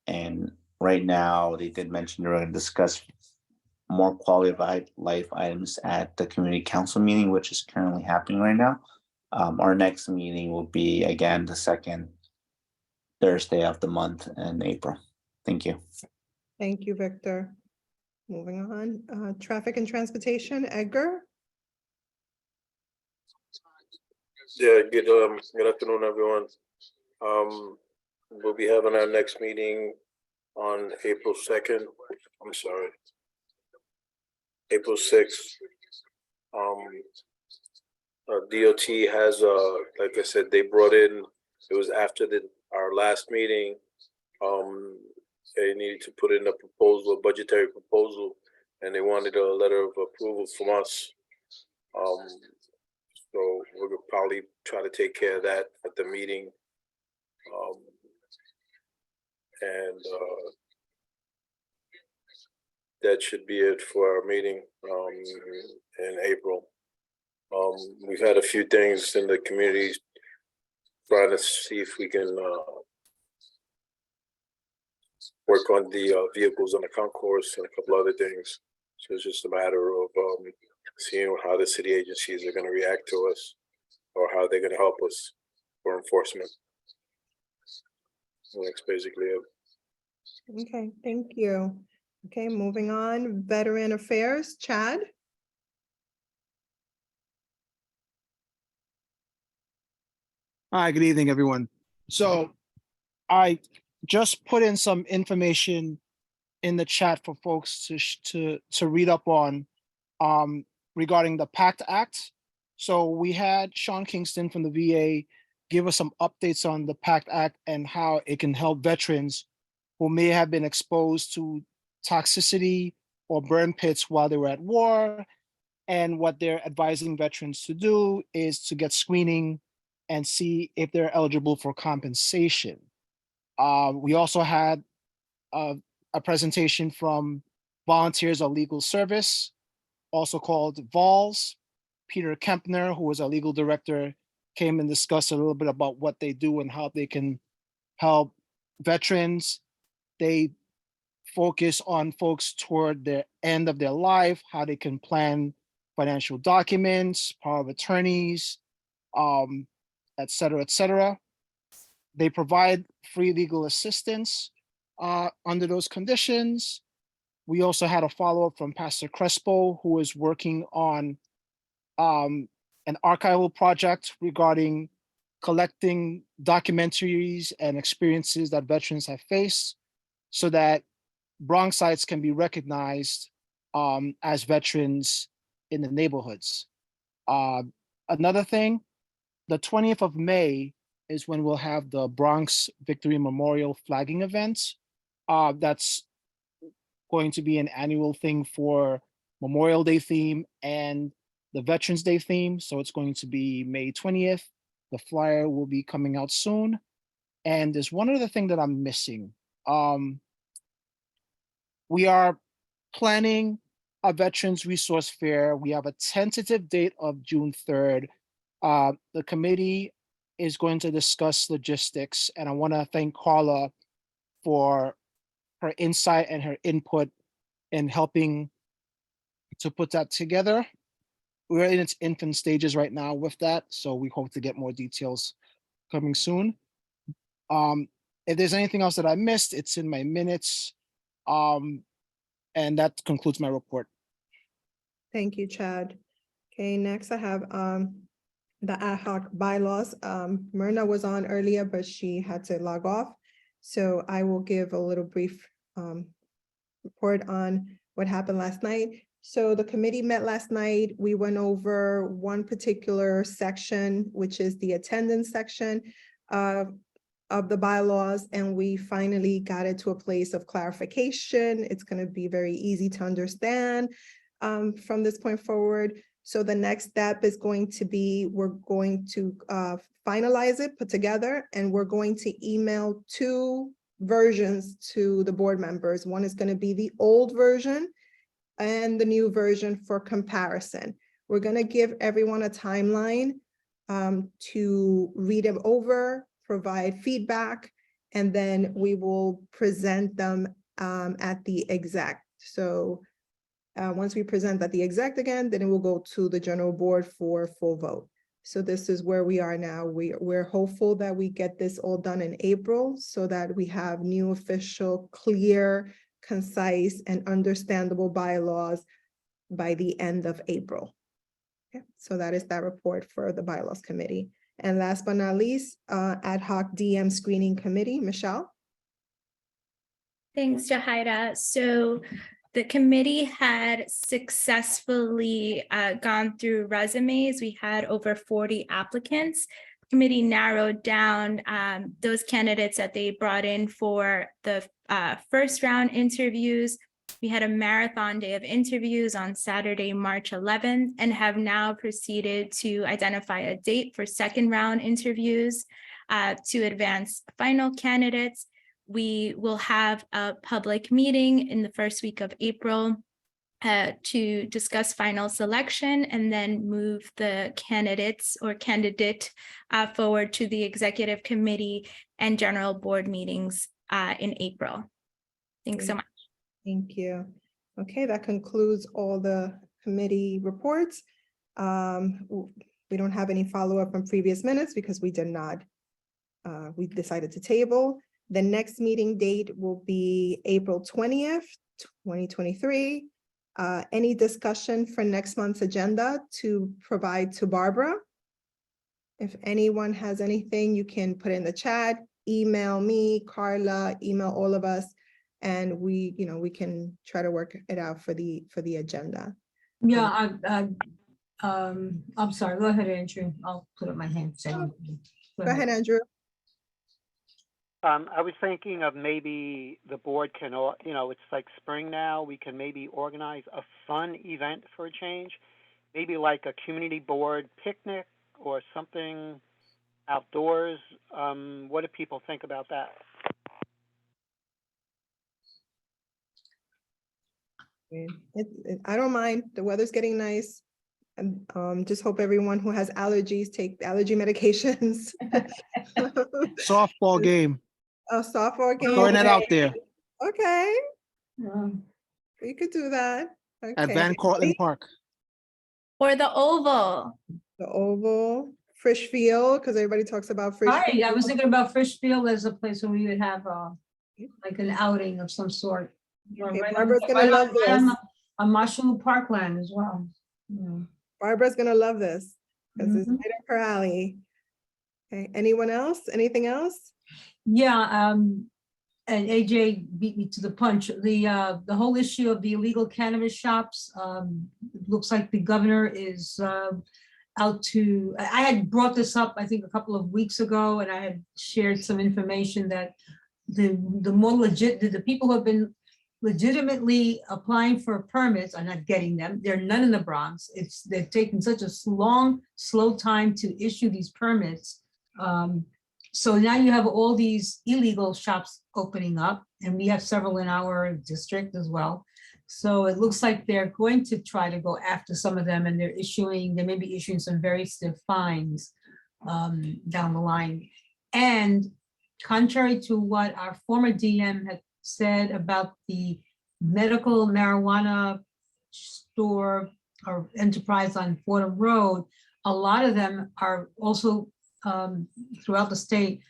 And right now, they did mention they're going to discuss more quality of life items at the community council meeting, which is currently happening right now. Our next meeting will be again the second Thursday of the month in April. Thank you. Thank you, Victor. Moving on, traffic and transportation, Edgar? Yeah, good afternoon, everyone. We'll be having our next meeting on April 2nd. I'm sorry, April 6th. DOT has, like I said, they brought in, it was after our last meeting. They needed to put in a proposal, a budgetary proposal, and they wanted a letter of approval from us. So we're gonna probably try to take care of that at the meeting. And that should be it for our meeting in April. We've had a few things in the community trying to see if we can work on the vehicles on the concourse and a couple other things. So it's just a matter of seeing how the city agencies are going to react to us or how they're going to help us. for enforcement. So that's basically it. Okay, thank you. Okay, moving on, Veteran Affairs, Chad. Hi, good evening, everyone. So I just put in some information in the chat for folks to read up on regarding the PACT Act. So we had Sean Kingston from the VA give us some updates on the PACT Act and how it can help veterans who may have been exposed to toxicity or burn pits while they were at war. And what they're advising veterans to do is to get screening and see if they're eligible for compensation. We also had a presentation from Volunteers of Legal Service, also called VOLS. Peter Kempner, who was our legal director, came and discussed a little bit about what they do and how they can help veterans. They focus on folks toward the end of their life, how they can plan financial documents, power of attorneys, et cetera, et cetera. They provide free legal assistance under those conditions. We also had a follow-up from Pastor Crespo, who is working on an archival project regarding collecting documentaries and experiences that veterans have faced so that Bronxites can be recognized as veterans in the neighborhoods. Another thing, the 20th of May is when we'll have the Bronx Victory Memorial flagging event. That's going to be an annual thing for Memorial Day theme and the Veterans Day theme. So it's going to be May 20th. The flyer will be coming out soon. And there's one other thing that I'm missing. We are planning a Veterans Resource Fair. We have a tentative date of June 3rd. The committee is going to discuss logistics, and I want to thank Carla for her insight and her input in helping to put that together. We're in its infant stages right now with that, so we hope to get more details coming soon. If there's anything else that I missed, it's in my minutes. And that concludes my report. Thank you, Chad. Okay, next I have the ad hoc bylaws. Myrna was on earlier, but she had to log off. So I will give a little brief report on what happened last night. So the committee met last night. We went over one particular section, which is the attendance section of the bylaws, and we finally got it to a place of clarification. It's going to be very easy to understand from this point forward. So the next step is going to be, we're going to finalize it, put together, and we're going to email 2 versions to the board members. One is going to be the old version and the new version for comparison. We're going to give everyone a timeline to read them over, provide feedback, and then we will present them at the exec. So once we present at the exec again, then it will go to the general board for full vote. So this is where we are now. We're hopeful that we get this all done in April so that we have new official, clear, concise, and understandable bylaws by the end of April. Okay, so that is that report for the bylaws committee. And last but not least, ad hoc DM screening committee, Michelle. Thanks, Jahida. So the committee had successfully gone through resumes. We had over 40 applicants. The committee narrowed down those candidates that they brought in for the first round interviews. We had a marathon day of interviews on Saturday, March 11th, and have now proceeded to identify a date for second round interviews to advance final candidates. We will have a public meeting in the first week of April to discuss final selection and then move the candidates or candidate forward to the executive committee and general board meetings in April. Thanks so much. Thank you. Okay, that concludes all the committee reports. We don't have any follow-up on previous minutes because we did not we decided to table. The next meeting date will be April 20th, 2023. Any discussion for next month's agenda to provide to Barbara? If anyone has anything, you can put in the chat, email me, Carla, email all of us, and we, we can try to work it out for the agenda. Yeah, I'm sorry, go ahead, Andrew. I'll put up my hand. Go ahead, Andrew. I was thinking of maybe the board can, it's like spring now, we can maybe organize a fun event for a change, maybe like a community board picnic or something outdoors. What do people think about that? I don't mind. The weather's getting nice. And just hope everyone who has allergies take allergy medications. Softball game. A softball game. Throwing it out there Okay, we could do that. at Okay. Van Cortlandt Park. Or the Oval. The Oval, Frisch Field, because everybody talks about Frisch. Right, I was thinking about Frisch Field as a place where we would have like an outing of some sort. Okay, Right on- Barbara's gonna right on- love right on this. On Marshall Parkland as well. Yeah. Barbara's gonna love this, because it's Mhm. right up her alley. Okay, anyone else? Anything else? Yeah, and AJ beat me to the punch. The whole issue of the illegal cannabis shops, it looks like the governor is out to, I had brought this up, I think, a couple of weeks ago, and I had shared some information that the more legit, the people who have been legitimately applying for permits are not getting them. There are none in the Bronx. They've taken such a long, slow time to issue these permits. So now you have all these illegal shops opening up, and we have several in our district as well. So it looks like they're going to try to go after some of them, and they may be issuing some very stiff fines down the line. And contrary to what our former DM had said about the medical marijuana store or enterprise on Fordham Road, a lot of them are also throughout the state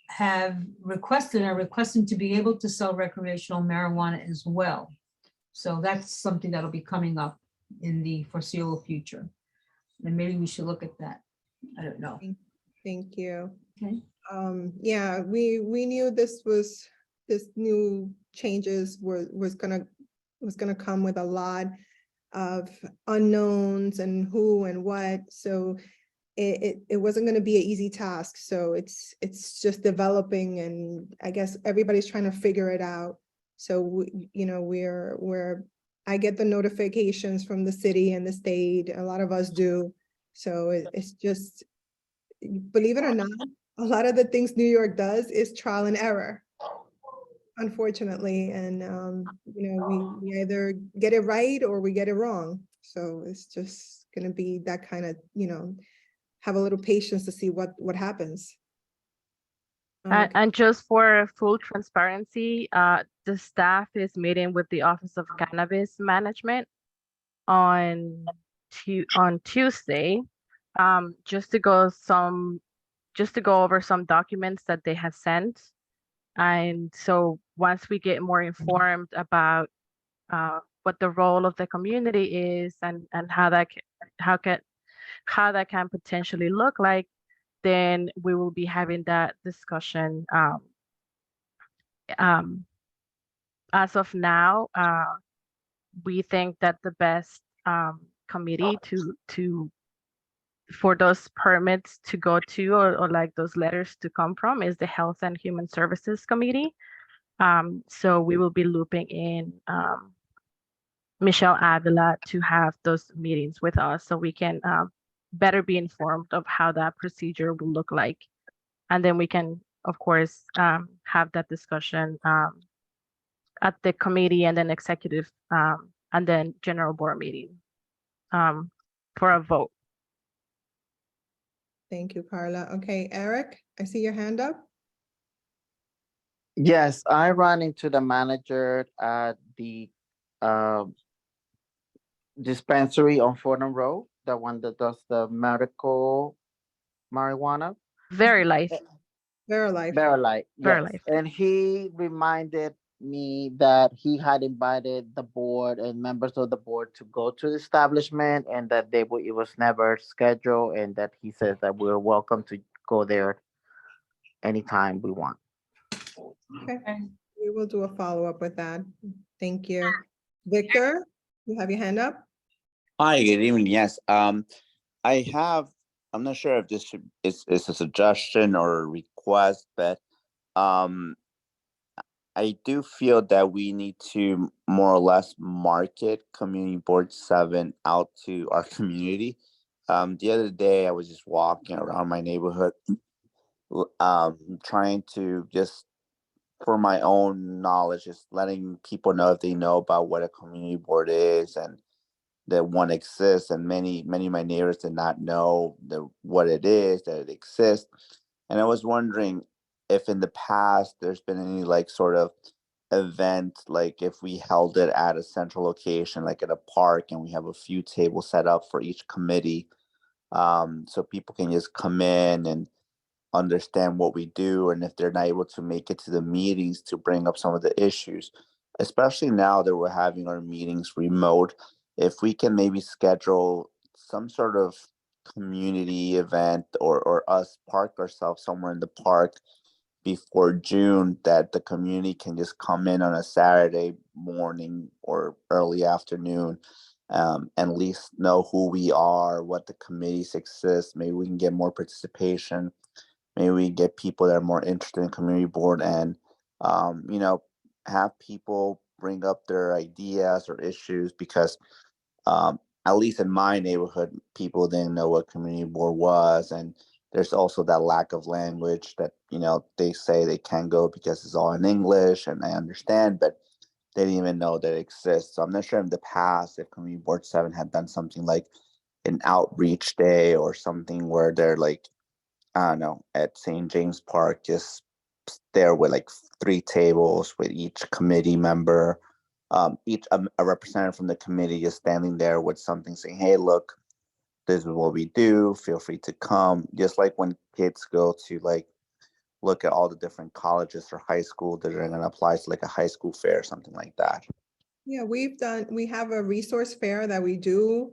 have requested and are requesting to be able to sell recreational marijuana as well. So that's something that'll be coming up in the foreseeable future. And maybe we should look at that. I don't know. Thank you. Okay. Yeah, we knew this new changes was gonna come with a lot of unknowns and who and what. So it wasn't going to be an easy task. So it's just developing, and I guess everybody's trying to figure it out. So I get the notifications from the city and the state. A lot of us do. So it's just, believe it or not, a lot of the things New York does is trial and error, unfortunately. And we either get it right or we get it wrong. So it's just going to be that kind of, have a little patience to see what happens. And just for full transparency, the staff is meeting with the Office of Cannabis Management on Tuesday, just to go over some documents that they have sent. And so once we get more informed about what the role of the community is and how that can potentially look like, then we will be having that discussion. As of now, we think that the best committee for those permits to go to, or like those letters to come from, is the Health and Human Services Committee. So we will be looping in Michelle Avila to have those meetings with us, so we can better be informed of how that procedure will look like. And then we can, of course, have that discussion at the committee and then executive and then general board meeting for a vote. Thank you, Carla. Okay, Eric, I see your hand up. Yes, I ran into the manager at the dispensary on Fordham Road, the one that does the medical marijuana. Very light. Verilife. Verilife, yes. Verilife. And he reminded me that he had invited the board and members of the board to go to the establishment and that it was never scheduled, and that he says that we're welcome to go there anytime we want. Okay, Okay. we will do a follow-up with that. Thank you. Victor, you have your hand up? Hi, good evening. Yes, I have, I'm not sure if this is a suggestion or a request, but I do feel that we need to more or less market Community Board 7 out to our community. The other day I was just walking around my neighborhood, trying to just, for my own knowledge, just letting people know if they know about what a community board is and that one exists. And many of my neighbors did not know what it is, that it exists. And I was wondering if in the past there's been any like sort of event, like if we held it at a central location, like at a park, and we have a few tables set up for each committee, so people can just come in and understand what we do, and if they're not able to make it to the meetings, to bring up some of the issues, especially now that we're having our meetings remote. If we can maybe schedule some sort of community event, or us park ourselves somewhere in the park before June, that the community can just come in on a Saturday morning or early afternoon, and at least know who we are, what the committees exist. Maybe we can get more participation. Maybe we get people that are more interested in community board, and have people bring up their ideas or issues, because at least in my neighborhood, people didn't know what community board was. And there's also that lack of language that, they say they can't go because it's all in English, and I understand, but they didn't even know that it exists. So I'm not sure in the past if Community Board 7 had done something like an outreach day or something where they're like, I don't know, at St. James Park, just there with like 3 tables with each committee member, each a representative from the committee just standing there with something saying, hey, look, this is what we do. Feel free to come. Just like when kids go to like look at all the different colleges or high school that are going to apply to like a high school fair or something like that. Yeah, we have a resource fair that we do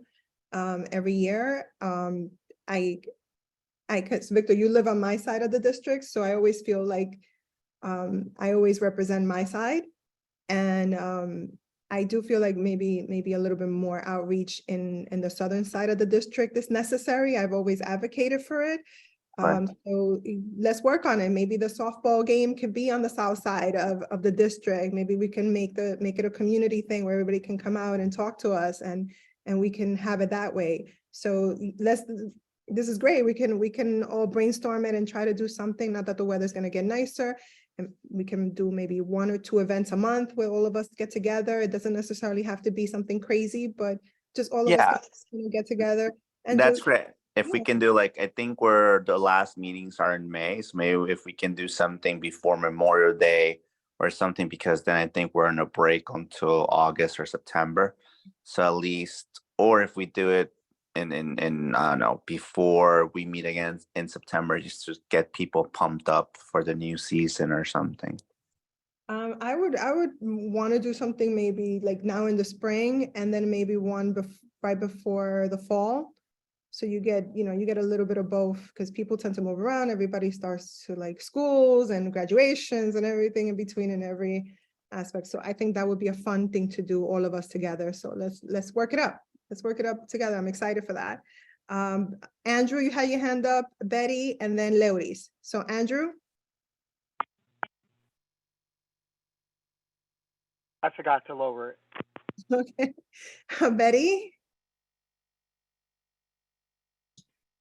every year. Cause Victor, you live on my side of the district, so I always feel like I always represent my side. And I do feel like maybe a little bit more outreach in the southern side of the district is necessary. I've always advocated for it. Right. So let's work on it. Maybe the softball game could be on the south side of the district. Maybe we can make it a community thing where everybody can come out and talk to us, and we can have it that way. So this is great. We can all brainstorm it and try to do something. Not that the weather's going to get nicer, and we can do maybe 1 or 2 events a month where all of us get together. It doesn't necessarily have to be something crazy, but just all of us get together and That's just great. If we can do like, I think where the last meetings are in May, so maybe if we can do something before Memorial Day or something, because then I think we're in a break until August or September. So at least, or if we do it in I don't know, before we meet again in September, just to get people pumped up for the new season or something. I would want to do something maybe like now in the spring, and then maybe one right before the fall. So you get a little bit of both, because people tend to move around. Everybody starts to like schools and graduations and everything in between in every aspect. So I think that would be a fun thing to do, all of us together. So let's work it up. Let's work it up together. I'm excited for that. Andrew, you had your hand up, Betty, and then Leuris. So Andrew. I forgot to lower it. Okay. Betty.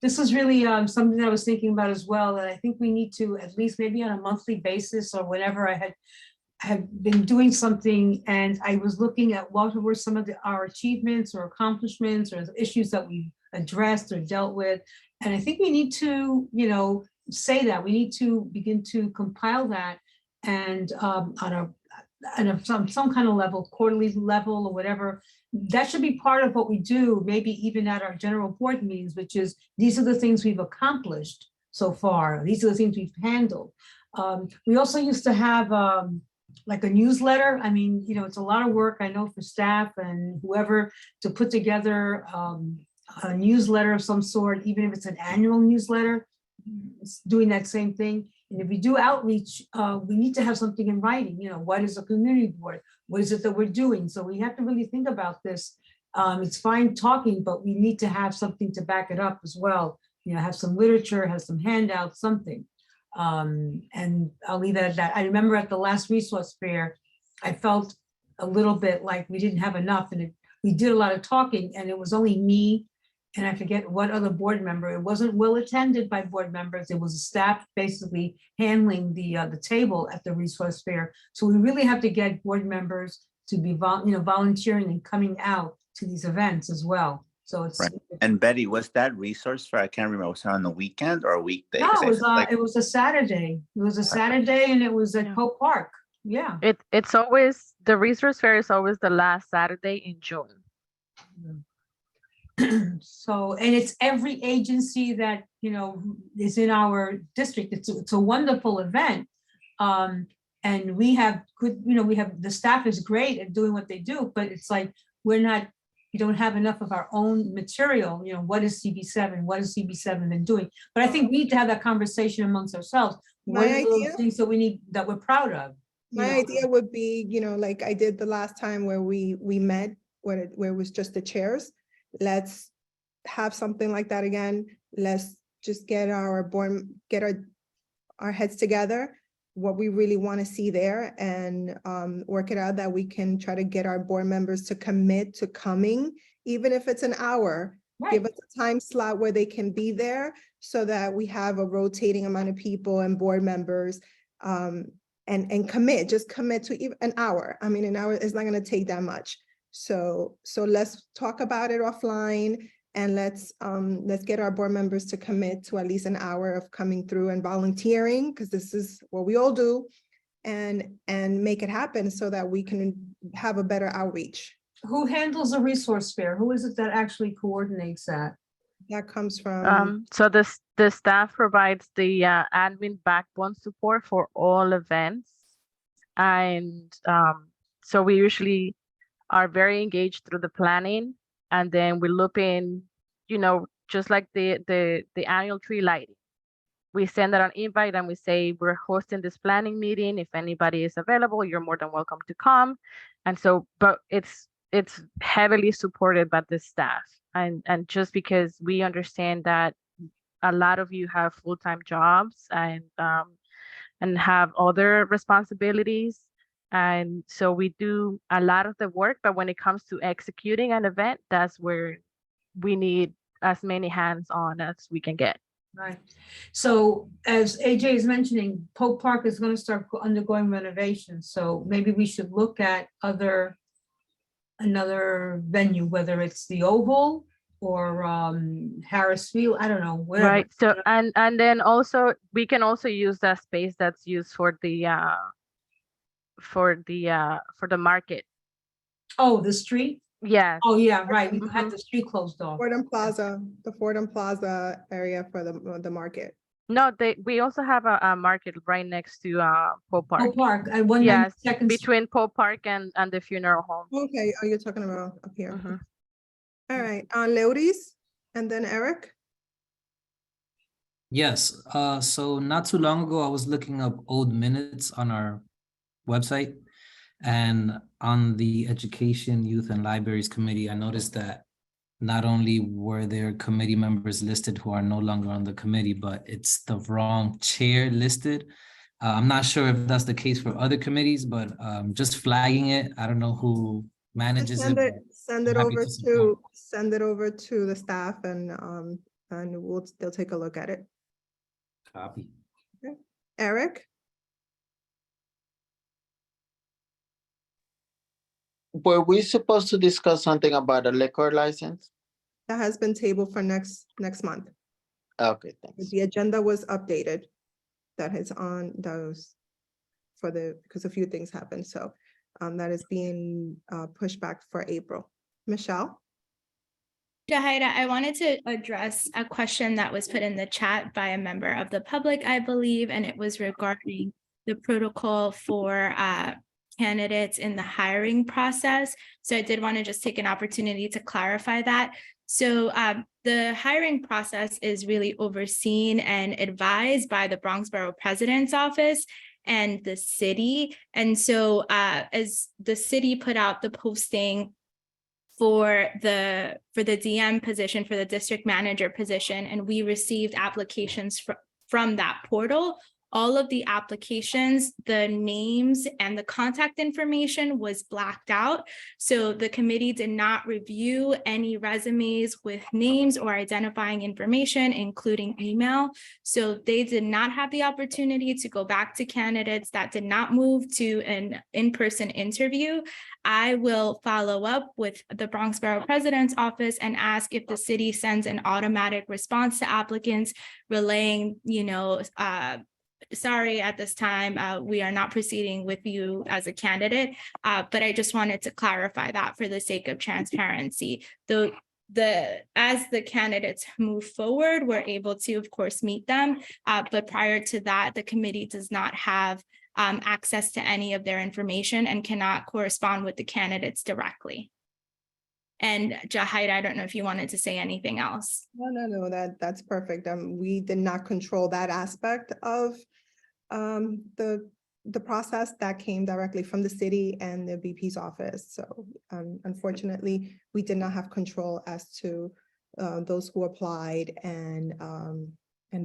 This is really something I was thinking about as well, that I think we need to, at least maybe on a monthly basis or whenever I have been doing something, and I was looking at what were some of our achievements or accomplishments or issues that we addressed or dealt with. And I think we need to, say that. We need to begin to compile that, and on some kind of level, quarterly level or whatever, that should be part of what we do, maybe even at our general board meetings, which is, these are the things we've accomplished. so far. These are the things we've handled. We also used to have like a newsletter. I mean, you know, it's a lot of work, I know, for staff and whoever to put together a newsletter of some sort, even if it's an annual newsletter, it's doing that same thing. And if we do outreach, we need to have something in writing, you know, what is a community board? What is it that we're doing? So we have to really think about this. It's fine talking, but we need to have something to back it up as well. You know, have some literature, have some handouts, something. And I'll leave it at that. I remember at the last resource fair, I felt a little bit like we didn't have enough, and we did a lot of talking, and it was only me, and I forget what other board member. It wasn't well attended by board members. It was a staff basically handling the table at the resource fair. So we really have to get board members to be volunteering and coming out to these events as well. So it's Right. And Betty, was that resource fair? I can't remember. Was it on the weekend or a weekday? no, 'Cause I it was feel like- it was a Saturday. It was a Saturday, and it was at Yeah. Pope Park. Yeah. It's always, the resource fair is always the last Saturday in June. So, and it's every agency that, you know, is in our district. It's a wonderful event. And we have good, you know, we have, the staff is great at doing what they do, but it's like, we don't have enough of our own material. You know, what is CB7? What has CB7 been doing? But I think we need to have that conversation amongst ourselves. What My are those idea- things that we need, that we're proud of? you My know? idea would be, you know, like I did the last time where we met, where it was just the chairs. Let's have something like that again. Let's just get our heads together, what we really want to see there, and work it out that we can try to get our board members to commit to coming, even if it's an hour. Give Right. us a time slot where they can be there so that we have a rotating amount of people and board members, and just commit to even an hour. I mean, an hour is not going to take that much. So let's talk about it offline, and let's get our board members to commit to at least an hour of coming through and volunteering, because this is what we all do, and make it happen so that we can have a better outreach. Who handles a resource fair? Who is it that actually coordinates that? That comes from, So the staff provides the admin backbone support for all events. And so we usually are very engaged through the planning, and then we loop in, you know, just like the annual tree lighting. We send out an invite and we say, we're hosting this planning meeting. If anybody is available, you're more than welcome to come. And so, but it's heavily supported by the staff. And just because we understand that a lot of you have full-time jobs and have other responsibilities. And so we do a lot of the work, but when it comes to executing an event, that's where we need as many hands on as we can get. Right. So as AJ is mentioning, Pope Park is going to start undergoing renovations. So maybe we should look at another venue, whether it's the Oval or Harris Field, I don't know, whatever. Right. So and then also we can also use that space that's used for the market. Oh, the street? Yes. Oh, yeah, right. We had the street closed off. Fordham Plaza, the Fordham Plaza area for the market. No, we also have a market right next to Pope Park. Pope Park, at Yes, 192nd. between Pope Park and the funeral home. Okay, oh, you're talking about up here. Mhm. All right, Leotis, and then Eric. Yes, so not too long ago, I was looking up old minutes on our website. And on the Education, Youth and Libraries Committee, I noticed that not only were there committee members listed who are no longer on the committee, but it's the wrong chair listed. I'm not sure if that's the case for other committees, but just flagging it. I don't know who manages it. but Send it I'm happy over to support. to the staff, and they'll take a look at it. Copy. Eric? Were we supposed to discuss something about a liquor license? That has been tabled for next month. Okay, thanks. The agenda was updated. That is on those because a few things happened. So that is being pushed back for April. Michelle? Jahida, I wanted to address a question that was put in the chat by a member of the public, I believe, and it was regarding the protocol for candidates in the hiring process. So I did want to just take an opportunity to clarify that. So the hiring process is really overseen and advised by the Bronx Borough President's Office and the city. And so as the city put out the posting for the DM position, for the district manager position, and we received applications from that portal. All of the applications, the names and the contact information was blacked out. So the committee did not review any resumes with names or identifying information, including email. So they did not have the opportunity to go back to candidates that did not move to an in-person interview. I will follow up with the Bronx Borough President's Office and ask if the city sends an automatic response to applicants relaying, sorry, at this time, we are not proceeding with you as a candidate, but I just wanted to clarify that for the sake of transparency. As the candidates move forward, we're able to, of course, meet them, but prior to that, the committee does not have access to any of their information and cannot correspond with the candidates directly. And Jahida, I don't know if you wanted to say anything else. No, that's perfect. We did not control that aspect of the process. That came directly from the city and the VP's office. So unfortunately, we did not have control as to those who applied and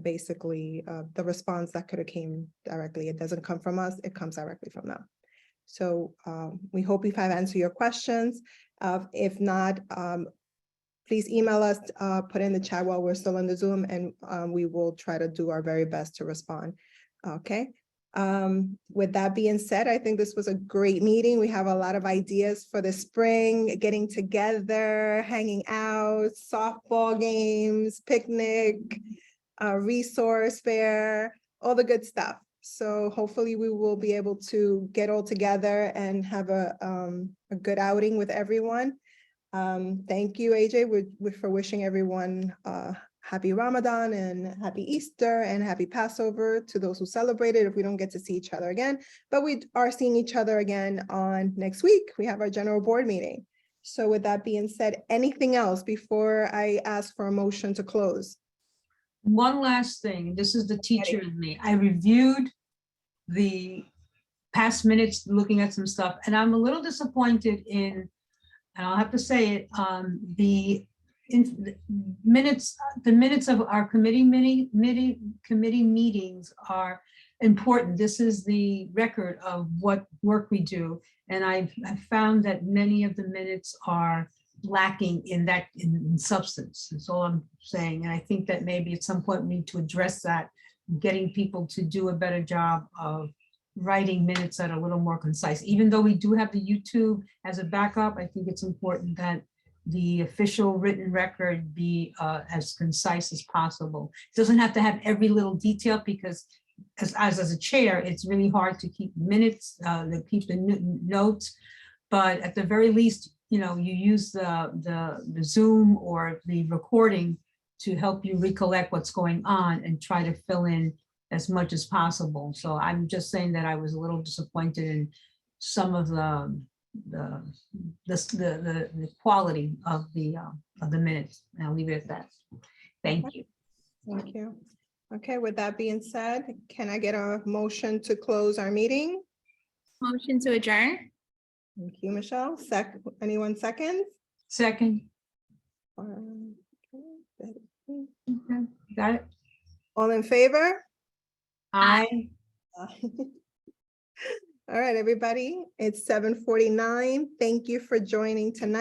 basically the response that could have came directly. It doesn't come from us, it comes directly from them. So we hope we've answered your questions. If not, please email us, put in the chat while we're still on the Zoom, and we will try to do our very best to respond. Okay. With that being said, I think this was a great meeting. We have a lot of ideas for the spring, getting together, hanging out, softball games, picnic, resource fair, all the good stuff. So hopefully we will be able to get all together and have a good outing with everyone. Thank you, AJ, for wishing everyone happy Ramadan and happy Easter and happy Passover to those who celebrated if we don't get to see each other again. But we are seeing each other again on next week. We have our general board meeting. So with that being said, anything else before I ask for a motion to close? One last thing, this is the teacher in me. I reviewed the past minutes, looking at some stuff, and I'm a little disappointed in, and I'll have to say it, the minutes of our committee meetings are important. This is the record of what work we do, and I've found that many of the minutes are lacking in substance. That's all I'm saying. And I think that maybe at some point we need to address that, getting people to do a better job of writing minutes that are a little more concise. Even though we do have the YouTube as a backup, I think it's important that the official written record be as concise as possible. It doesn't have to have every little detail, because as a chair, it's really hard to keep minutes, to keep the notes. But at the very least, you use the Zoom or the recording to help you recollect what's going on and try to fill in as much as possible. So I'm just saying that I was a little disappointed in some of the quality of the minutes. And I'll leave it at that. Thank you. Thank you. Okay, with that being said, can I get a motion to close our meeting? Motion to adjourn. Thank you, Michelle. Anyone second? Second. Okay. Got it? All in favor? Aye. All right, everybody, it's 7:49. Thank you for joining tonight.